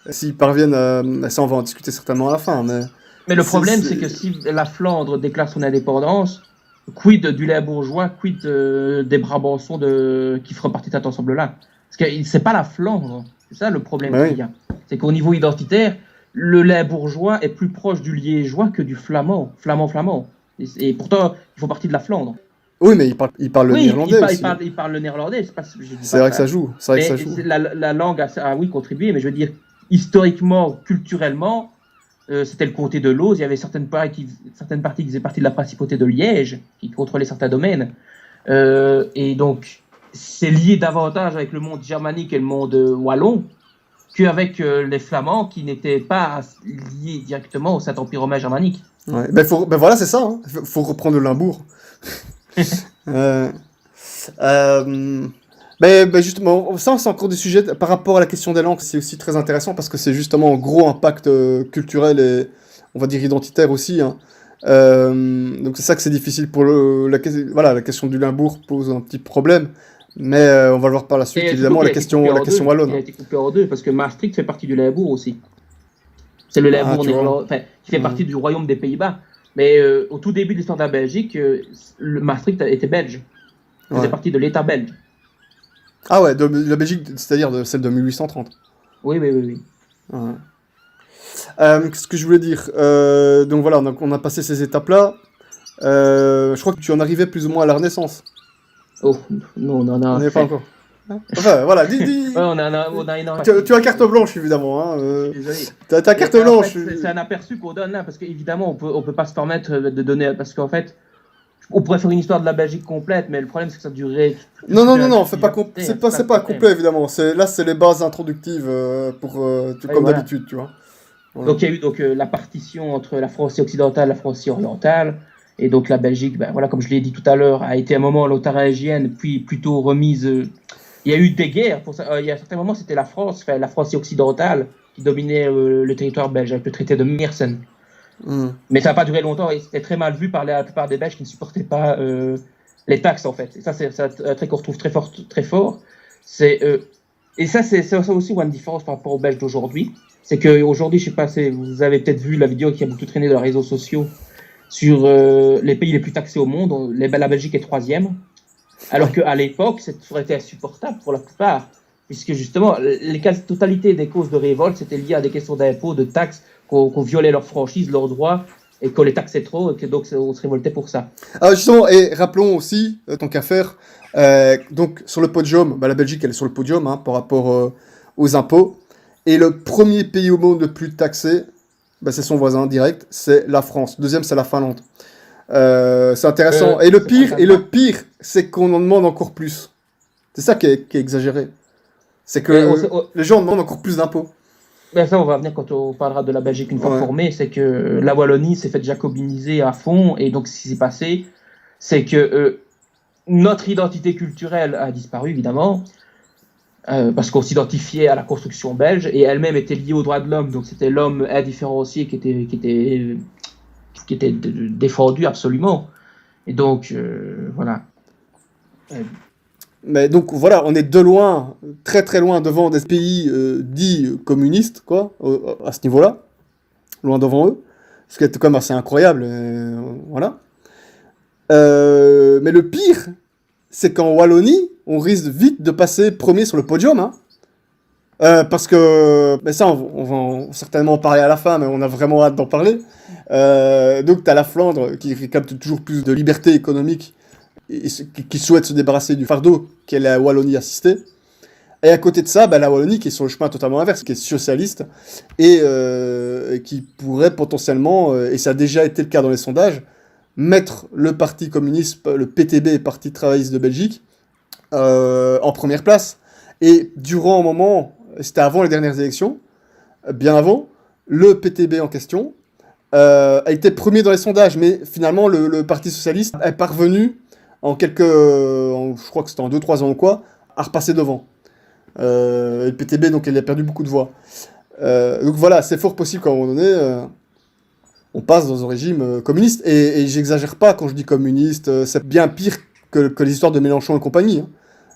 S'ils parviennent ça, on va en discuter certainement à la fin, mais le problème, c'est que si la Flandre déclare son indépendance, quid du lait bourgeois, quid des Brabançons qui feront partie de cet ensemble-là? Parce que c'est pas la Flandre. C'est ça le problème qu'il y a. C'est qu'au niveau identitaire, le lait bourgeois est plus proche du liégeois que du flamand. Flamand. Et pourtant, ils font partie de la Flandre. Oui, mais ils parlent le néerlandais aussi. Ils parlent le néerlandais. C'est vrai que ça joue. La langue a, oui, contribué, mais je veux dire, historiquement, culturellement, c'était le comté de Lose. Il y avait certaines parties qui faisaient partie de la principauté de Liège, qui contrôlaient certains domaines. Et donc, c'est lié davantage avec le monde germanique et le monde wallon qu'avec les Flamands qui n'étaient pas liés directement au Saint-Empire romain germanique. Ouais. Ben voilà, c'est ça. Hein. Faut reprendre le Limbourg. Ben justement, ça c'est encore des sujets par rapport à la question des langues, c'est aussi très intéressant parce que c'est justement un gros impact culturel et on va dire identitaire aussi. Hein. Donc c'est ça que c'est difficile pour la question du Limbourg pose un petit problème, mais on va le voir par la suite évidemment la question wallonne. Il a été coupé en deux parce que Maastricht fait partie du Limbourg aussi. C'est le Limbourg qui fait partie du royaume des Pays-Bas. Mais au tout début de l'histoire de la Belgique, le Maastricht était belge. Il faisait partie de l'État belge. Ah ouais, de la Belgique, c'est-à-dire celle de 1830. Oui. Ouais. Qu'est-ce que je voulais dire donc voilà, on a passé ces étapes-là. Je crois que tu en arrivais plus ou moins à la Renaissance. Oh, non, on en a... On n'y est pas encore. Enfin, voilà, dis... Ouais, on a énormément... Tu as carte blanche, évidemment. Hein, désolé. Tu as ta carte blanche. En fait, c'est un aperçu qu'on donne là, parce qu'évidemment, on peut pas se permettre de donner... Parce qu'en fait, on pourrait faire une histoire de la Belgique complète, mais le problème, c'est que ça durerait... Non, c'est pas complet, évidemment. Là, c'est les bases introductives, comme d'habitude, tu vois. Voilà. Donc, il y a eu la partition entre la Francie occidentale et la Francie orientale. Et donc, la Belgique, voilà, comme je l'ai dit tout à l'heure, a été à un moment l'Otaringienne, puis plutôt remise... Il y a eu des guerres. Il y a certains moments, c'était la Francie occidentale qui dominait le territoire belge avec le traité de Meersen. Mais ça n'a pas duré longtemps et c'était très mal vu par la plupart des Belges qui ne supportaient pas les taxes, en fait. Et ça, c'est un trait qu'on retrouve très fort. Et ça, c'est aussi une différence par rapport aux Belges d'aujourd'hui. C'est qu'aujourd'hui, je sais pas, vous avez peut-être vu la vidéo qui a beaucoup traîné dans les réseaux sociaux sur les pays les plus taxés au monde. La Belgique est 3e. Alors qu'à l'époque, ça aurait été insupportable pour la plupart. Puisque justement, les quasi-totalité des causes de révolte, c'était lié à des questions d'impôts, de taxes, qu'on violait leurs franchises, leurs droits, et qu'on les taxait trop, et que donc on se révoltait pour ça. Ah, justement, et rappelons aussi, tant qu'à faire, donc sur le podium, la Belgique elle est sur le podium par rapport aux impôts, et le premier pays au monde le plus taxé, c'est son voisin direct, c'est la France. Deuxième, c'est la Finlande. C'est intéressant. Et le pire, c'est qu'on en demande encore plus. C'est ça qui est exagéré. C'est que les gens demandent encore plus d'impôts. Ça, on va venir quand on parlera de la Belgique une fois formée. C'est que la Wallonie s'est faite jacobiniser à fond. Et donc, ce qui s'est passé, c'est que notre identité culturelle a disparu, évidemment, parce qu'on s'identifiait à la construction belge et elle-même était liée aux droits de l'homme. Donc, c'était l'homme indifférencié qui était défendu absolument. Et donc, voilà. Mais donc voilà, on est de loin, très très loin devant des pays dits communistes, quoi, à ce niveau-là, loin devant eux, ce qui est quand même assez incroyable, voilà. Mais le pire, c'est qu'en Wallonie, on risque vite de passer premier sur le podium, hein. Parce que, mais ça, on va certainement en parler à la fin, mais on a vraiment hâte d'en parler. Donc, tu as la Flandre qui réclame toujours plus de liberté économique et qui souhaite se débarrasser du fardeau qu'est la Wallonie assistée. Et à côté de ça, la Wallonie qui est sur le chemin totalement inverse, qui est socialiste, et qui pourrait potentiellement, et ça a déjà été le cas dans les sondages, mettre le Parti communiste, le PTB, Parti travailliste de Belgique, en première place. Et durant un moment, c'était avant les dernières élections, bien avant, le PTB en question a été premier dans les sondages, mais finalement le Parti socialiste est parvenu je crois que c'était en 2-3 ans ou quoi, à repasser devant. Et le PTB, donc, il a perdu beaucoup de voix. Donc voilà, c'est fort possible qu'à un moment donné, on passe dans un régime communiste. Et j'exagère pas quand je dis communiste, c'est bien pire que les histoires de Mélenchon et compagnie.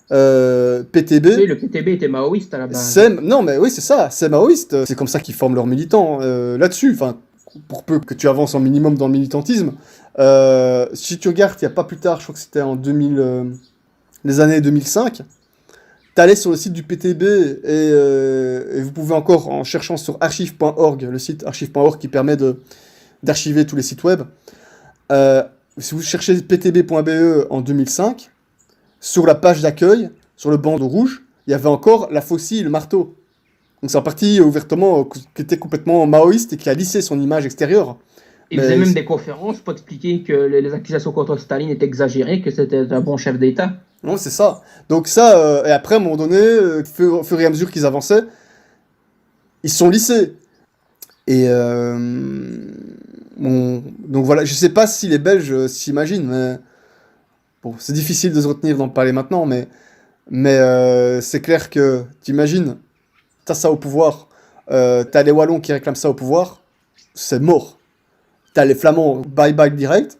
PTB. Oui, le PTB était maoïste à la base. Non, mais oui, c'est ça, c'est maoïste. C'est comme ça qu'ils forment leurs militants là-dessus. Enfin, pour peu que tu avances en minimum dans le militantisme. Si tu regardes, il n'y a pas plus tard, je crois que c'était en les années 2005, t'allais sur le site du PTB et vous pouvez encore, en cherchant sur archive.org, le site archive.org qui permet d'archiver tous les sites web, si vous cherchez ptb.be en 2005, sur la page d'accueil, sur le bandeau rouge, il y avait encore la faucille et le marteau. Donc c'est un parti ouvertement qui était complètement maoïste et qui a lissé son image extérieure. Il faisait même des conférences pour expliquer que les accusations contre Staline étaient exagérées, que c'était un bon chef d'État. Non, c'est ça. Donc ça, et après, à un moment donné, au fur et à mesure qu'ils avançaient, ils sont lissés. Et donc voilà, je sais pas si les Belges s'imaginent, mais bon, c'est difficile de se retenir d'en parler maintenant, mais c'est clair que, t'imagines, t'as ça au pouvoir, t'as les Wallons qui réclament ça au pouvoir, c'est mort. T'as les Flamands, bye-bye direct,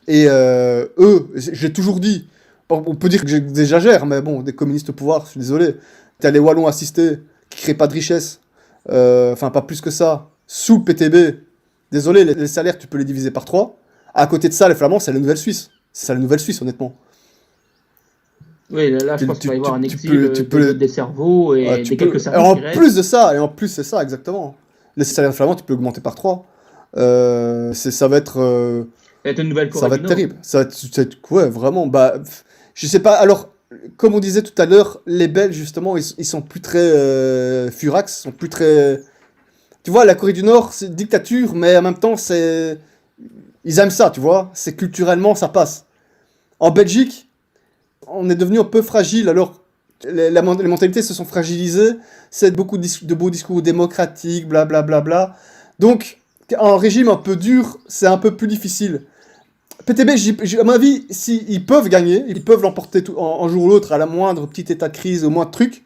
et eux, j'ai toujours dit, on peut dire que j'exagère, mais bon, des communistes au pouvoir, je suis désolé, t'as les Wallons assistés, qui créent pas de richesse, enfin pas plus que ça, sous le PTB, désolé, les salaires, tu peux les diviser par 3, à côté de ça, les Flamands, c'est la nouvelle Suisse, c'est ça la nouvelle Suisse, honnêtement. Oui, là, je pense qu'il va y avoir un exil des cerveaux et des quelques cerveaux en plus de ça, et en plus c'est ça, exactement. Les salaires flamands, tu peux augmenter par 3. Ça va être... une nouvelle Corée ça va du être Nord. terrible. Ça va être ouais, vraiment. Je sais pas, alors, comme on disait tout à l'heure, les Belges, justement, ils sont plus très furax, sont plus très... Tu vois, la Corée du Nord, c'est une dictature, mais en même temps, ils aiment ça, tu vois. C'est culturellement, ça passe. En Belgique, on est devenu un peu fragile, alors les mentalités se sont fragilisées, c'est beaucoup de beaux discours démocratiques, blablabla. Bla, bla, bla. Donc, un régime un peu dur, c'est un peu plus difficile. PTB, à mon avis, ils peuvent gagner, ils peuvent l'emporter un jour ou l'autre, à la moindre petit état de crise, au moindre truc,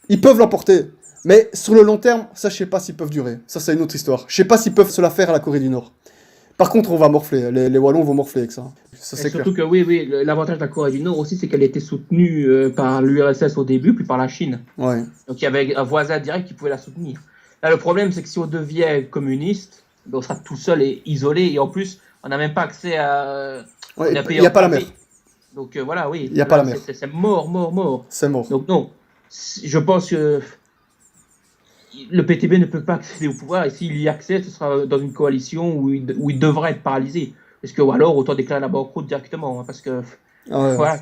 ils peuvent l'emporter. Mais sur le long terme, ça, je sais pas s'ils peuvent durer. Ça, c'est une autre histoire. Je sais pas s'ils peuvent se la faire à la Corée du Nord. Par contre, on va morfler. Les Wallons vont morfler avec ça. Ça c'est surtout clair. Que oui, l'avantage de la Corée du Nord aussi, c'est qu'elle était soutenue par l'URSS au début, puis par la Chine. Ouais. Donc il y avait un voisin direct qui pouvait la soutenir. Là, le problème, c'est que si on devient communiste, on sera tout seul et isolé, et en plus, on n'a même pas accès à... Ouais, il n'y a pas la mer. Donc voilà, oui. Il n'y a pas la mer. C'est mort. C'est mort. Donc non, je pense que le PTB ne peut pas accéder au pouvoir, et s'il y accède, ce sera dans une coalition où il devra être paralysé. Parce que, ou alors, autant déclarer la banqueroute directement, hein, parce que, voilà.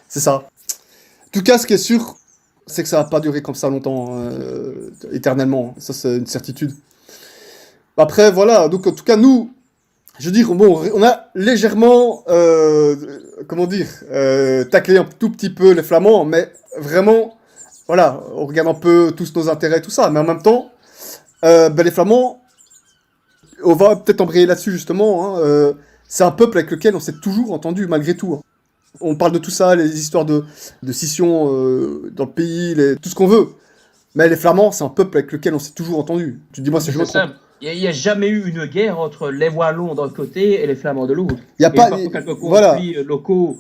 C'est ça. En tout cas, ce qui est sûr, c'est que ça va pas durer comme ça longtemps, éternellement. Ça, c'est une certitude. Après, voilà, donc en tout cas, nous, je veux dire, bon, on a légèrement, taclé un tout petit peu les Flamands, mais vraiment... Voilà, on regarde un peu tous nos intérêts, tout ça. Mais en même temps, les Flamands, on va peut-être embrayer là-dessus justement. Hein, c'est un peuple avec lequel on s'est toujours entendu, malgré tout. Hein. On parle de tout ça, les histoires de scission dans le pays, tout ce qu'on veut. Mais les Flamands, c'est un peuple avec lequel on s'est toujours entendu. Tu dis-moi si je me trompe. Il n'y a jamais eu une guerre entre les Wallons d'un côté et les Flamands de l'autre. Il n'y a pas quelques conflits locaux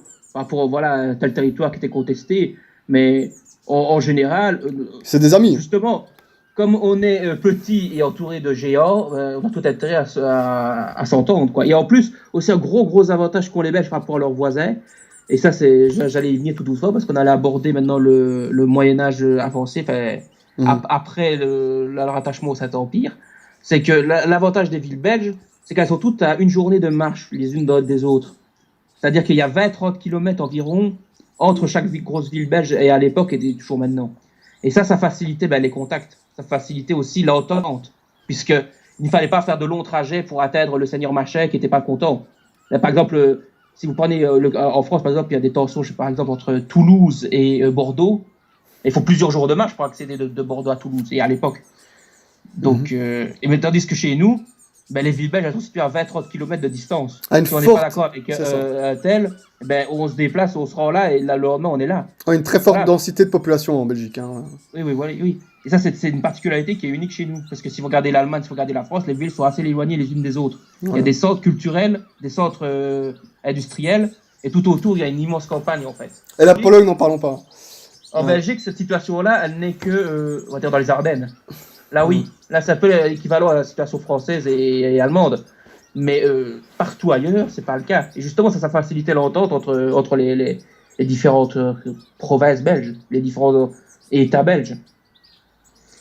pour tel territoire qui était contesté. Mais... En général, c'est des amis. Justement, comme on est petit et entouré de géants, on a tout intérêt à s'entendre, quoi. Et en plus, aussi un gros avantage qu'ont les Belges par rapport à leurs voisins. Et ça, j'allais y venir tout doucement parce qu'on allait aborder maintenant le Moyen-Âge avancé, après leur attachement au Saint-Empire. C'est que l'avantage des villes belges, c'est qu'elles sont toutes à une journée de marche les unes des autres. C'est-à-dire qu'il y a 20-30 km environ entre chaque grosse ville belge et à l'époque et toujours maintenant. Et ça facilitait les contacts, ça facilitait aussi l'entente, puisque il ne fallait pas faire de longs trajets pour atteindre le seigneur machin qui n'était pas content. Là, par exemple, si vous prenez en France, par exemple, il y a des tensions, par exemple, entre Toulouse et Bordeaux. Il faut plusieurs jours de marche pour accéder de Bordeaux à Toulouse, et à l'époque. Donc, et tandis que chez nous, les villes belges elles sont situées à 20-30 km de distance. Si on n'est pas d'accord avec un tel, on se déplace, on se rend là, et là, le lendemain, on est là. Une très forte densité de population en Belgique. Hein. Oui. Et ça, c'est une particularité qui est unique chez nous. Parce que si vous regardez l'Allemagne, si vous regardez la France, les villes sont assez éloignées les unes des autres. Il y a des centres culturels, des centres industriels, et tout autour, il y a une immense campagne, en fait. Et la Pologne, n'en parlons pas. En Belgique, cette situation-là, elle n'est que, on va dire, dans les Ardennes. Là, oui. Là, c'est un peu l'équivalent à la situation française et allemande. Mais partout ailleurs, c'est pas le cas. Et justement, ça facilitait l'entente entre les différentes provinces belges, les différents États belges.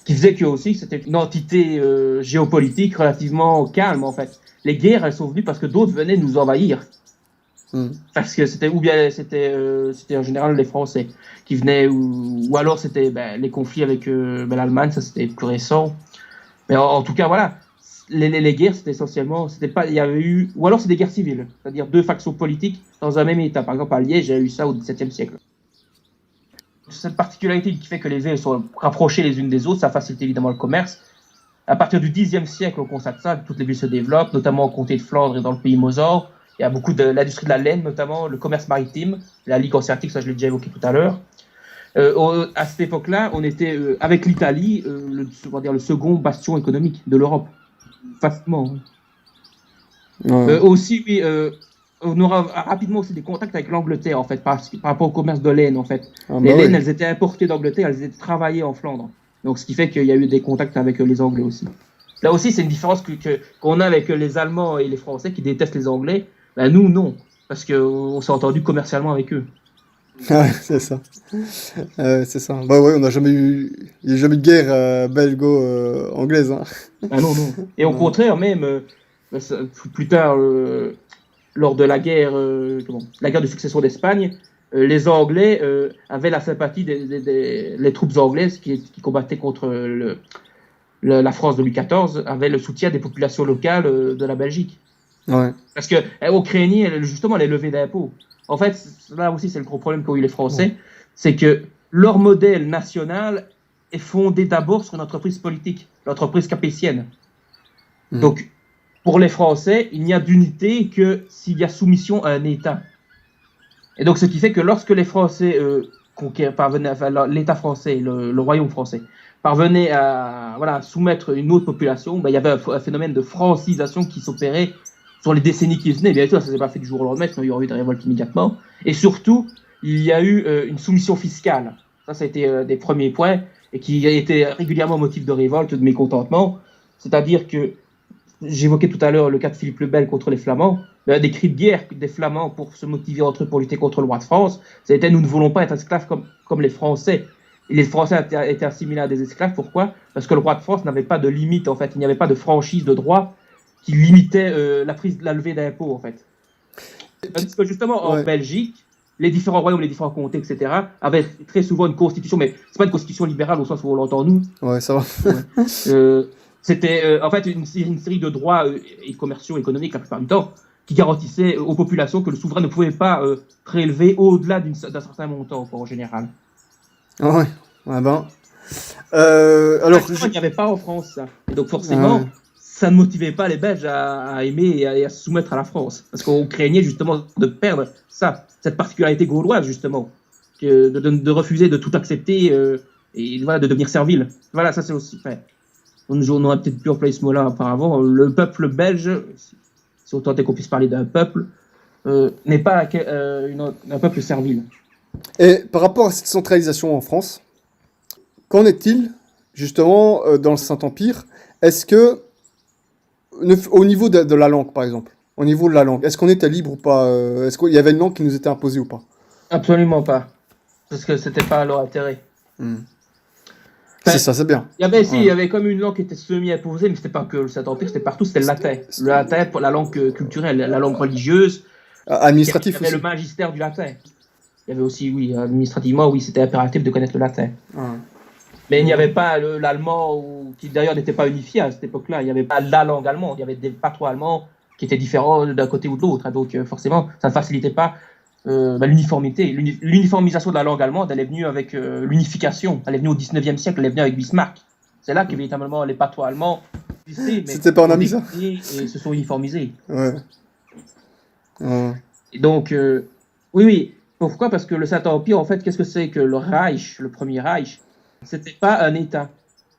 Qui faisait que aussi c'était une entité géopolitique relativement calme, en fait. Les guerres, elles sont venues parce que d'autres venaient nous envahir. Parce que c'était en général les Français qui venaient, ou alors c'était les conflits avec l'Allemagne, ça c'était plus récent. Mais en tout cas, voilà, les guerres, c'était essentiellement, c'était pas, il y avait eu, ou alors c'est des guerres civiles, c'est-à-dire deux factions politiques dans un même État. Par exemple, à Liège, il y a eu ça au XVIIe siècle. Cette particularité qui fait que les villes sont rapprochées les unes des autres, ça facilite évidemment le commerce. À partir du Xe siècle, on constate ça, toutes les villes se développent, notamment au comté de Flandre et dans le pays mosor. Il y a beaucoup de l'industrie de la laine, notamment le commerce maritime, la Ligue hanséatique, ça je l'ai déjà évoqué tout à l'heure. À cette époque-là, on était avec l'Italie, le second bastion économique de l'Europe. Facilement. Aussi, oui, on aura rapidement aussi des contacts avec l'Angleterre, en fait, par rapport au commerce de laine, en fait. Les laines, elles étaient importées d'Angleterre, elles étaient travaillées en Flandre. Donc, ce qui fait qu'il y a eu des contacts avec les Anglais aussi. Là aussi, c'est une différence qu'on a avec les Allemands et les Français qui détestent les Anglais. Nous, non, parce qu'on s'est entendu commercialement avec eux. Ouais, c'est ça. C'est ça. On n'a jamais eu... Il n'y a jamais eu de guerre belgo-anglaise. Hein. Non. Et au contraire, même, plus tard, lors de la guerre de succession d'Espagne, les Anglais avaient la sympathie des troupes anglaises qui combattaient contre la France de Louis XIV, avaient le soutien des populations locales de la Belgique. Ouais. Parce qu'au créaient justement les levées d'impôts. En fait, là aussi, c'est le gros problème qu'ont eu les Français, c'est que leur modèle national est fondé d'abord sur une entreprise politique, l'entreprise capétienne. Donc, pour les Français, il n'y a d'unité que s'il y a soumission à un État. Et donc, ce qui fait que lorsque les Français parvenaient, l'État français, le royaume français, parvenait à soumettre une autre population, il y avait un phénomène de francisation qui s'opérait sur les décennies qui venaient. Bien sûr, ça ne s'est pas fait du jour au lendemain, sinon il y aurait eu des révoltes immédiatement. Et surtout, il y a eu une soumission fiscale. Ça a été des premiers points, et qui a été régulièrement motif de révolte, de mécontentement. C'est-à-dire que, j'évoquais tout à l'heure le cas de Philippe le Bel contre les Flamands, des cris de guerre des Flamands pour se motiver entre eux pour lutter contre le roi de France, c'était « nous ne voulons pas être esclaves comme les Français ». Et les Français étaient assimilés à des esclaves, pourquoi ? Parce que le roi de France n'avait pas de limite, en fait, il n'y avait pas de franchise de droit qui limitait la levée d'impôts, en fait. Parce que justement, en Belgique, les différents royaumes, les différents comtés, etc., avaient très souvent une constitution, mais c'est pas une constitution libérale au sens où on l'entend nous. Ouais, ça va. C'était en fait une série de droits commerciaux, économiques, la plupart du temps, qui garantissaient aux populations que le souverain ne pouvait pas prélever au-delà d'un certain montant, en général. Ouais, alors... Il n'y avait pas en France, ça. Et donc forcément... ça ne motivait pas les Belges à aimer et à se soumettre à la France. Parce qu'on craignait justement de perdre cette particularité gauloise, justement, de refuser de tout accepter et de devenir servile. Voilà, ça c'est aussi fait. On aurait peut-être pu employer ce mot-là auparavant. Le peuple belge, si autant est qu'on puisse parler d'un peuple, n'est pas un peuple servile. Et par rapport à cette centralisation en France, qu'en est-il, justement, dans le Saint-Empire ? Est-ce que au niveau de la langue, par exemple, au niveau de la langue, est-ce qu'on était libre ou pas ? Est-ce qu'il y avait une langue qui nous était imposée ou pas ? Absolument pas. Parce que c'était pas à leur intérêt. C'est ça, c'est bien. Il y avait comme une langue qui était semi-imposée, mais c'était pas que le Saint-Empire, c'était partout, c'était le latin. Le latin pour la langue culturelle, la langue religieuse. Administratif aussi. Le magistère du latin. Il y avait aussi, oui, administrativement, oui, c'était impératif de connaître le latin. Ouais. Mais il n'y avait pas l'allemand, qui d'ailleurs n'était pas unifié à cette époque-là. Il n'y avait pas la langue allemande. Il y avait des patois allemands qui étaient différents d'un côté ou de l'autre. Donc forcément, ça ne facilitait pas l'uniformité. L'uniformisation de la langue allemande, elle est venue avec l'unification. Elle est venue au 19e siècle, elle est venue avec Bismarck. C'est là que véritablement les patois allemands C'était pas un ami, ça. et se sont uniformisés. Ouais. Ouais. Et donc, oui. Pourquoi? Parce que le Saint-Empire, en fait, qu'est-ce que c'est que le Reich, le premier Reich? C'était pas un État,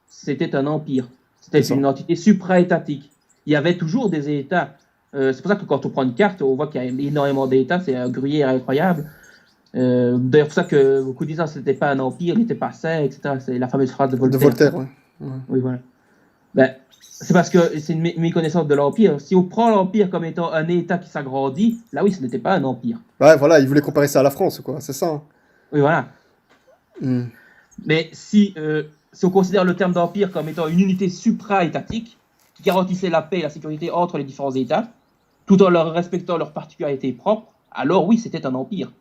c'était un empire. C'était une entité supra-étatique. Il y avait toujours des États. C'est pour ça que quand on prend une carte, on voit qu'il y a énormément d'États. C'est un gruyère incroyable. D'ailleurs, pour ça que beaucoup disent que c'était pas un empire, il n'était pas sain, etc. C'est la fameuse phrase de Voltaire. De Voltaire, ouais. Oui, voilà. Ben, c'est parce que c'est une méconnaissance de l'empire. Si on prend l'empire comme étant un État qui s'agrandit, là oui, ce n'était pas un empire. Ouais, voilà, il voulait comparer ça à la France, quoi. C'est ça. Hein. Oui, voilà. Mais si on considère le terme d'empire comme étant une unité supra-étatique qui garantissait la paix et la sécurité entre les différents États, tout en leur respectant leurs particularités propres, alors oui, c'était un empire.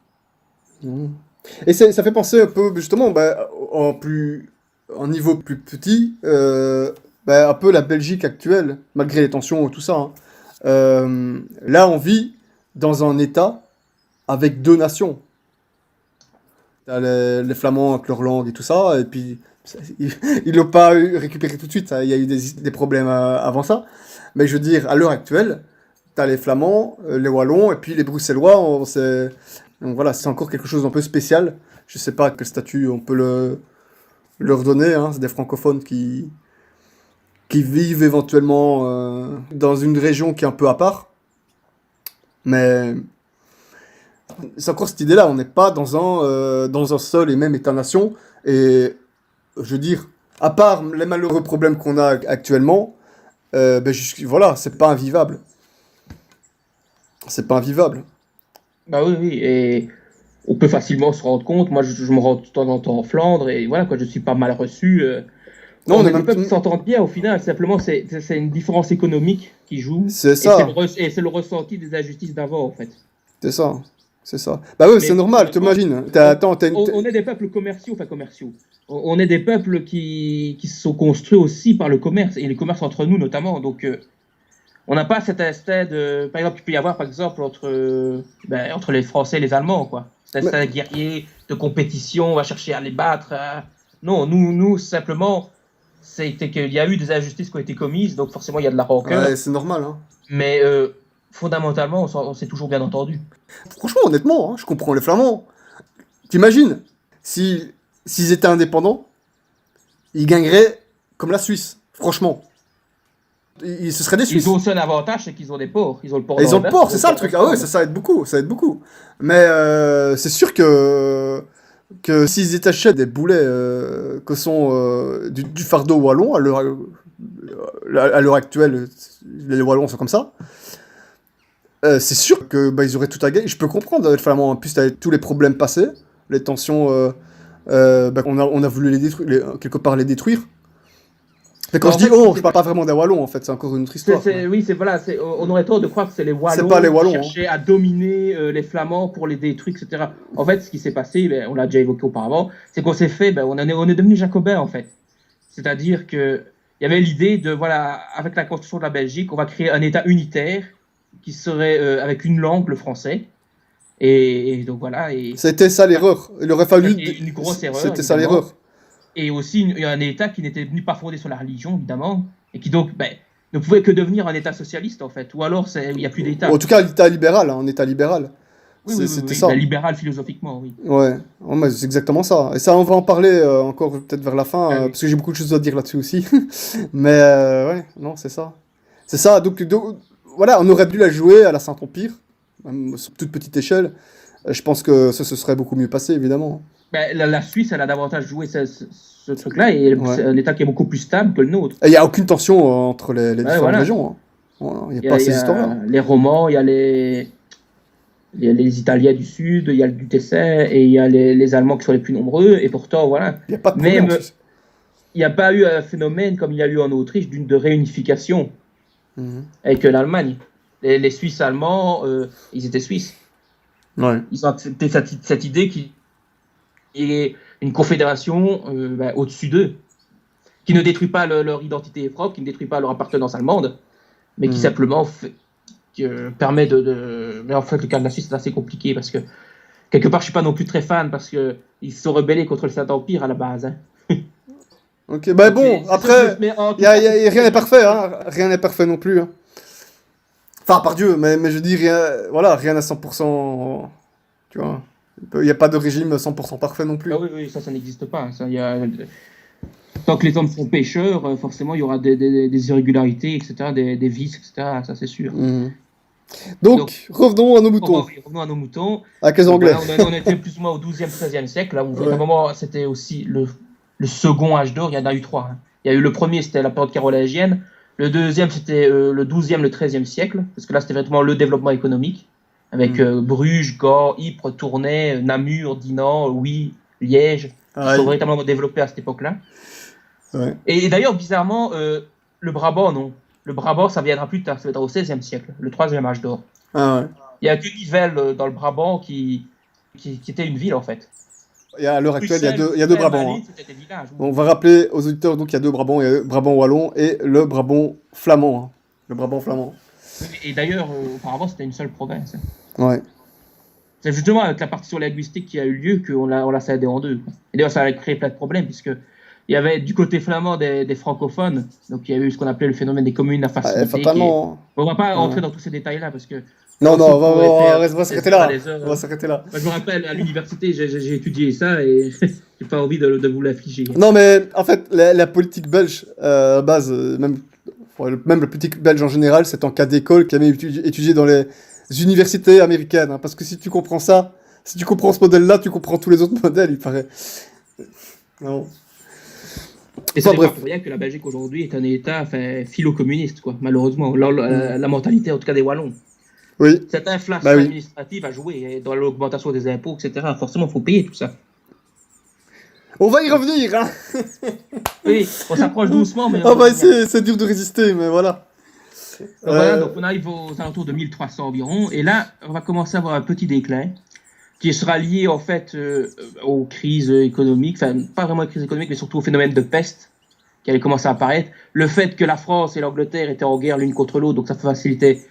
Et ça fait penser un peu, justement, en niveau plus petit, un peu la Belgique actuelle, malgré les tensions et tout ça. Hein. Là, on vit dans un État avec deux nations. T'as les Flamands avec leur langue et tout ça, et puis ils l'ont pas récupéré tout de suite. Il y a eu des problèmes avant ça. Mais je veux dire, à l'heure actuelle, t'as les Flamands, les Wallons, et puis les Bruxellois. Donc voilà, c'est encore quelque chose d'un peu spécial. Je sais pas quel statut on peut leur donner. Hein. C'est des francophones qui vivent éventuellement dans une région qui est un peu à part. Mais c'est encore cette idée-là, on n'est pas dans un seul et même État-nation. Et je veux dire, à part les malheureux problèmes qu'on a actuellement, voilà, c'est pas invivable. C'est pas invivable. Bah oui, et on peut facilement se rendre compte. Moi, je me rends de temps en temps en Flandre, et voilà, quoi, je suis pas mal reçu. Non, on est des peuples qui s'entendent bien au final. Simplement, c'est une différence économique qui joue. C'est ça. Et c'est le ressenti des injustices d'avant, en fait. C'est ça. C'est ça. Bah oui, c'est normal, t'imagines. On est des peuples commerciaux. On est des peuples qui se sont construits aussi par le commerce, et les commerces entre nous notamment. Donc, on n'a pas cet instinct de... Par exemple, qu'il peut y avoir, par exemple, entre les Français et les Allemands, quoi. Cet instinct guerrier, de compétition, on va chercher à les battre. Non, nous, simplement, c'était qu'il y a eu des injustices qui ont été commises, donc forcément, il y a de la rancœur. Ouais, c'est normal, hein. Mais fondamentalement, on s'est toujours bien entendu. Franchement, honnêtement, hein, je comprends les Flamands. T'imagines, s'ils étaient indépendants, ils gagneraient comme la Suisse, franchement. Ce seraient des Suisses. Ils ont aussi un avantage, c'est qu'ils ont des ports. Ils ont le port. Ils ont le port, c'est ça le truc. Ah ouais, ça aide beaucoup, ça aide beaucoup. Mais c'est sûr que s'ils détachaient des boulets que sont du fardeau wallon, à l'heure actuelle, les Wallons sont comme ça, c'est sûr que ils auraient tout à gagner. Je peux comprendre, les Flamands, en plus, avec tous les problèmes passés, les tensions, on a voulu les détruire, quelque part les détruire. Mais quand je dis je parle pas vraiment des Wallons, en fait, c'est encore une autre histoire. On aurait tort de croire que c'est les Wallons, qui cherchaient à dominer les Flamands pour les détruire, etc. En fait, ce qui s'est passé, on l'a déjà évoqué auparavant, c'est qu'on s'est fait, on est devenu jacobins, en fait. C'est-à-dire que il y avait l'idée de, voilà, avec la construction de la Belgique, on va créer un État unitaire qui serait avec une langue, le français. Et donc voilà. C'était ça l'erreur. Il aurait fallu. Une grosse erreur. C'était ça l'erreur. Et aussi un État qui n'était pas fondé sur la religion, évidemment, et qui donc ne pouvait que devenir un État socialiste, en fait. Ou alors, il n'y a plus d'État. En tout cas, l'État libéral, un État libéral. Oui, c'était ça. Libéral philosophiquement, oui. Ouais, c'est exactement ça. Et ça, on va en parler encore peut-être vers la fin, parce que j'ai beaucoup de choses à dire là-dessus aussi. Mais ouais, non, c'est ça. C'est ça, donc voilà, on aurait dû la jouer à la Saint-Empire, même sur toute petite échelle. Je pense que ça se serait beaucoup mieux passé, évidemment. La Suisse, elle a davantage joué ce truc-là, et c'est un État qui est beaucoup plus stable que le nôtre. Il n'y a aucune tension entre les différentes régions. Hein. Voilà, il n'y a pas ces histoires-là. Les Romans, il y a les Italiens du Sud, il y a du Tessin, et il y a les Allemands qui sont les plus nombreux, et pourtant, voilà. Il n'y a pas de problème. Même, il n'y a pas eu un phénomène comme il y a eu en Autriche de réunification avec l'Allemagne. Les Suisses allemands, ils étaient Suisses. Ouais. Ils ont accepté cette idée qu'il y ait une confédération au-dessus d'eux, qui ne détruit pas leur identité propre, qui ne détruit pas leur appartenance allemande, mais qui simplement permet de... Mais en fait, le cas de la Suisse, c'est assez compliqué, parce que, quelque part, je suis pas non plus très fan, parce qu'ils se sont rebellés contre le Saint-Empire à la base. Hein. Ok, bah bon, après, rien n'est parfait, hein. Rien n'est parfait non plus. Hein. Enfin, par Dieu, mais je dis rien, voilà, rien à 100%, tu vois. Il n'y a pas de régime 100% parfait non plus. Ah oui, ça n'existe pas. Hein. Tant que les hommes sont pêcheurs, forcément, il y aura des irrégularités, etc., des vices, etc., ça c'est sûr. Mmh. Donc, revenons à nos moutons. Revenons à nos moutons. Avec les Anglais. Voilà, on était plus ou moins au 12e, 13e siècle, là où vraiment c'était aussi le second âge d'or, il y en a eu 3. Hein. Il y a eu le premier, c'était la période carolingienne. Le deuxième, c'était le 12e, le 13e siècle, parce que là, c'était vraiment le développement économique, avec Bruges, Gand, Ypres, Tournai, Namur, Dinan, Huy, Liège, qui sont véritablement développés à cette époque-là. Ouais. Et d'ailleurs, bizarrement, le Brabant, non. Le Brabant, ça viendra plus tard, ça viendra au 16e siècle, le 3e âge d'or. Ah ouais. Il n'y a que Nivelles dans le Brabant qui était une ville, en fait. À l'heure actuelle, il y a deux Brabants. Hein. Villages, on va rappeler aux auditeurs, donc il y a deux Brabants, il y a le Brabant wallon et le Brabant flamand. Hein. Le Brabant flamand. Et d'ailleurs, auparavant, c'était une seule province. Hein. Ouais. C'est justement avec la partition linguistique qui a eu lieu qu'on l'a scindé en deux. Quoi. Et d'ailleurs, ça a créé plein de problèmes, puisque il y avait du côté flamand des francophones, donc il y a eu ce qu'on appelait le phénomène des communes à facilité. Fatalement. On va pas rentrer dans tous ces détails-là, parce que... Non, on va s'arrêter là. On va s'arrêter là. Moi, je me rappelle, à l'université, j'ai étudié ça et j'ai pas envie de vous l'affliger. Non, mais en fait, la politique belge, à base, même la politique belge en général, c'est en cas d'école qui a même étudié dans les universités américaines. Hein, parce que si tu comprends ça, si tu comprends ce modèle-là, tu comprends tous les autres modèles, il paraît. Non. Et c'est pas pour rien que la Belgique aujourd'hui est un État philo-communiste, quoi, malheureusement. La mentalité, en tout cas, des Wallons. Oui. Cette inflation administrative a joué dans l'augmentation des impôts, etc. Forcément, il faut payer tout ça. On va y revenir, hein. Oui, on s'approche doucement, mais... c'est dur de résister, mais voilà. Donc on arrive aux alentours de 1300 environ, et là, on va commencer à avoir un petit déclin, qui sera lié, en fait, aux crises économiques, enfin, pas vraiment aux crises économiques, mais surtout au phénomène de peste, qui allait commencer à apparaître. Le fait que la France et l'Angleterre étaient en guerre l'une contre l'autre, donc ça facilitait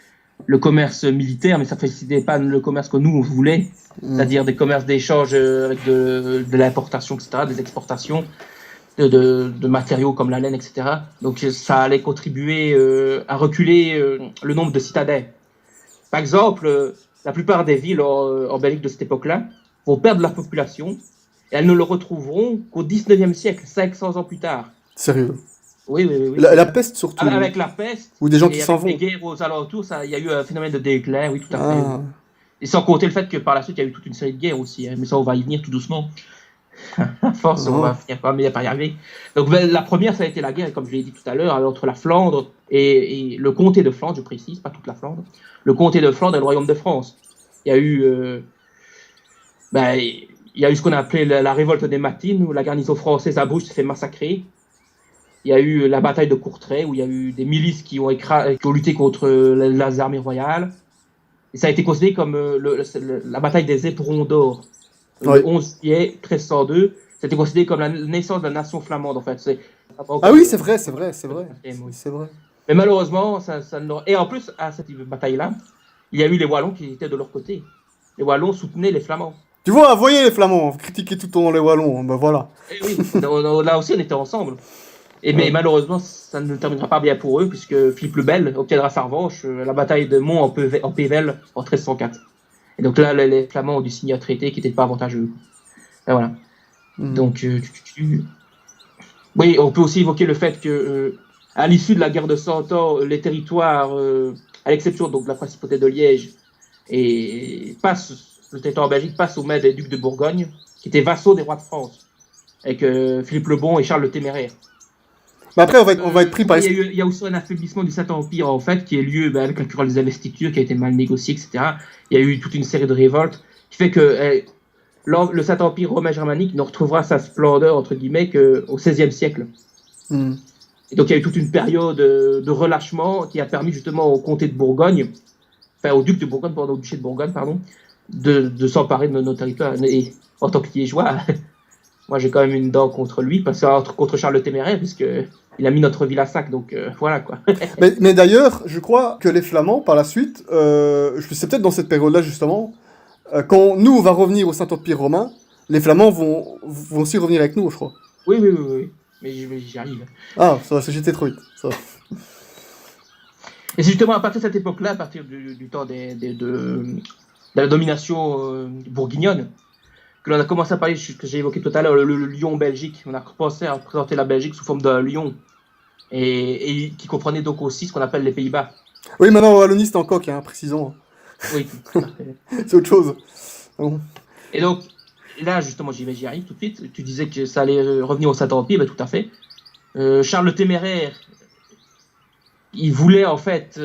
le commerce militaire, mais ça ne facilitait pas le commerce que nous, on voulait, c'est-à-dire des commerces d'échange avec de l'importation, etc., des exportations de matériaux comme la laine, etc. Donc ça allait contribuer à reculer le nombre de citadins. Par exemple, la plupart des villes en Belgique de cette époque-là vont perdre leur population et elles ne le retrouveront qu'au 19e siècle, 500 ans plus tard. Sérieux? Oui. La peste surtout. Avec la peste. Ou des gens qui s'en vont. Avec les guerres aux alentours, il y a eu un phénomène de déclin, oui, tout à fait. Et sans compter le fait que par la suite, il y a eu toute une série de guerres aussi. Hein, mais ça, on va y venir tout doucement. À force, on va finir par y arriver. Donc la première, ça a été la guerre, comme je l'ai dit tout à l'heure, entre la Flandre et le comté de Flandre, je précise, pas toute la Flandre. Le comté de Flandre et le royaume de France. Il y a eu... il y a eu ce qu'on a appelé la révolte des Matines, où la garnison française à Bruges s'est fait massacrer. Il y a eu la bataille de Courtrai, où il y a eu des milices qui ont lutté contre les armées royales. Et ça a été considéré comme la bataille des éperons d'or. Le 11 juillet 1302, c'était considéré comme la naissance de la nation flamande, en fait. C'est vrai. C'est vrai. Mais malheureusement, et en plus, à cette bataille-là, il y a eu les Wallons qui étaient de leur côté. Les Wallons soutenaient les Flamands. Tu vois, voyez les Flamands, critiquez tout le temps les Wallons, ben voilà. Et oui, là aussi, on était ensemble. Mais malheureusement, ça ne terminera pas bien pour eux, puisque Philippe le Bel obtiendra sa revanche, la bataille de Mont en Pével en 1304. Et donc là, les Flamands ont dû signer un traité qui n'était pas avantageux. Et voilà. Donc, oui, on peut aussi évoquer le fait que, à l'issue de la guerre de 100 ans, les territoires, à l'exception donc de la principauté de Liège, le territoire en Belgique passe aux mains des ducs de Bourgogne, qui étaient vassaux des rois de France, avec Philippe le Bon et Charles le Téméraire. Mais après, on va être pris par... Il y a aussi un affaiblissement du Saint-Empire, en fait, qui est lieu avec la querelle des investitures, qui a été mal négociée, etc. Il y a eu toute une série de révoltes, qui fait que le Saint-Empire romain germanique ne retrouvera sa splendeur, entre guillemets, qu'au XVIe siècle. Et donc, il y a eu toute une période de relâchement qui a permis justement au comté de Bourgogne, enfin au duc de Bourgogne, au duché de Bourgogne, pardon, de s'emparer de nos territoires. Et en tant que Liégeois, moi j'ai quand même une dent contre lui, parce que contre Charles le Téméraire, puisque il a mis notre ville à sac, donc voilà quoi. Mais d'ailleurs, je crois que les Flamands, par la suite, c'est peut-être dans cette période-là justement, quand nous on va revenir au Saint-Empire romain, les Flamands vont aussi revenir avec nous, je crois. Oui. Mais j'y arrive. Ah, ça va, j'étais trop vite. Ça va. Et c'est justement à partir de cette époque-là, à partir du temps de la domination bourguignonne, que l'on a commencé à parler, que j'ai évoqué tout à l'heure, le lion Belgique. On a commencé à présenter la Belgique sous forme d'un lion, et qui comprenait donc aussi ce qu'on appelle les Pays-Bas. Oui, maintenant en Wallonie c'est en coq, hein, précisons. Oui, tout à fait. C'est autre chose. Bon. Et donc, là, justement, j'y arrive tout de suite. Tu disais que ça allait revenir au Saint-Empire, ben, tout à fait. Charles le Téméraire, il voulait en fait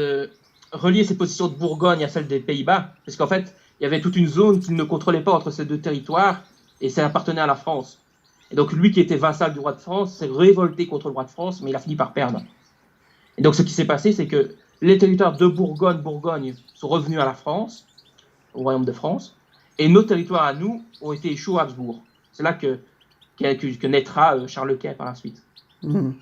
relier ses positions de Bourgogne à celles des Pays-Bas, parce qu'en fait, il y avait toute une zone qu'il ne contrôlait pas entre ces deux territoires, et ça appartenait à la France. Et donc, lui qui était vassal du roi de France s'est révolté contre le roi de France, mais il a fini par perdre. Et donc, ce qui s'est passé, c'est que les territoires de Bourgogne sont revenus à la France, au royaume de France, et nos territoires à nous ont été échus aux Habsbourg. C'est là que naîtra Charles Quint par la suite.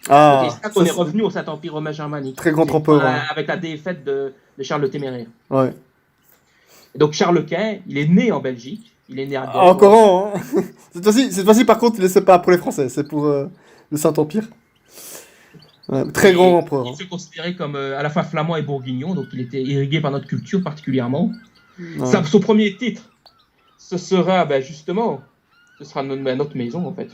Ah, et c'est là qu'on est revenu au Saint-Empire romain germanique. Très grand empereur. Avec la défaite de Charles le Téméraire. Ouais. Et donc Charles Quint, il est né en Belgique. Il est né à Gand. Encore un, hein. Cette fois-ci, par contre, c'est pas pour les Français, c'est pour le Saint-Empire. Ouais, très grand empereur. Il se considérait comme à la fois flamand et bourguignon, donc il était irrigué par notre culture particulièrement. Ouais. Son premier titre, ce sera justement, ce sera notre maison en fait.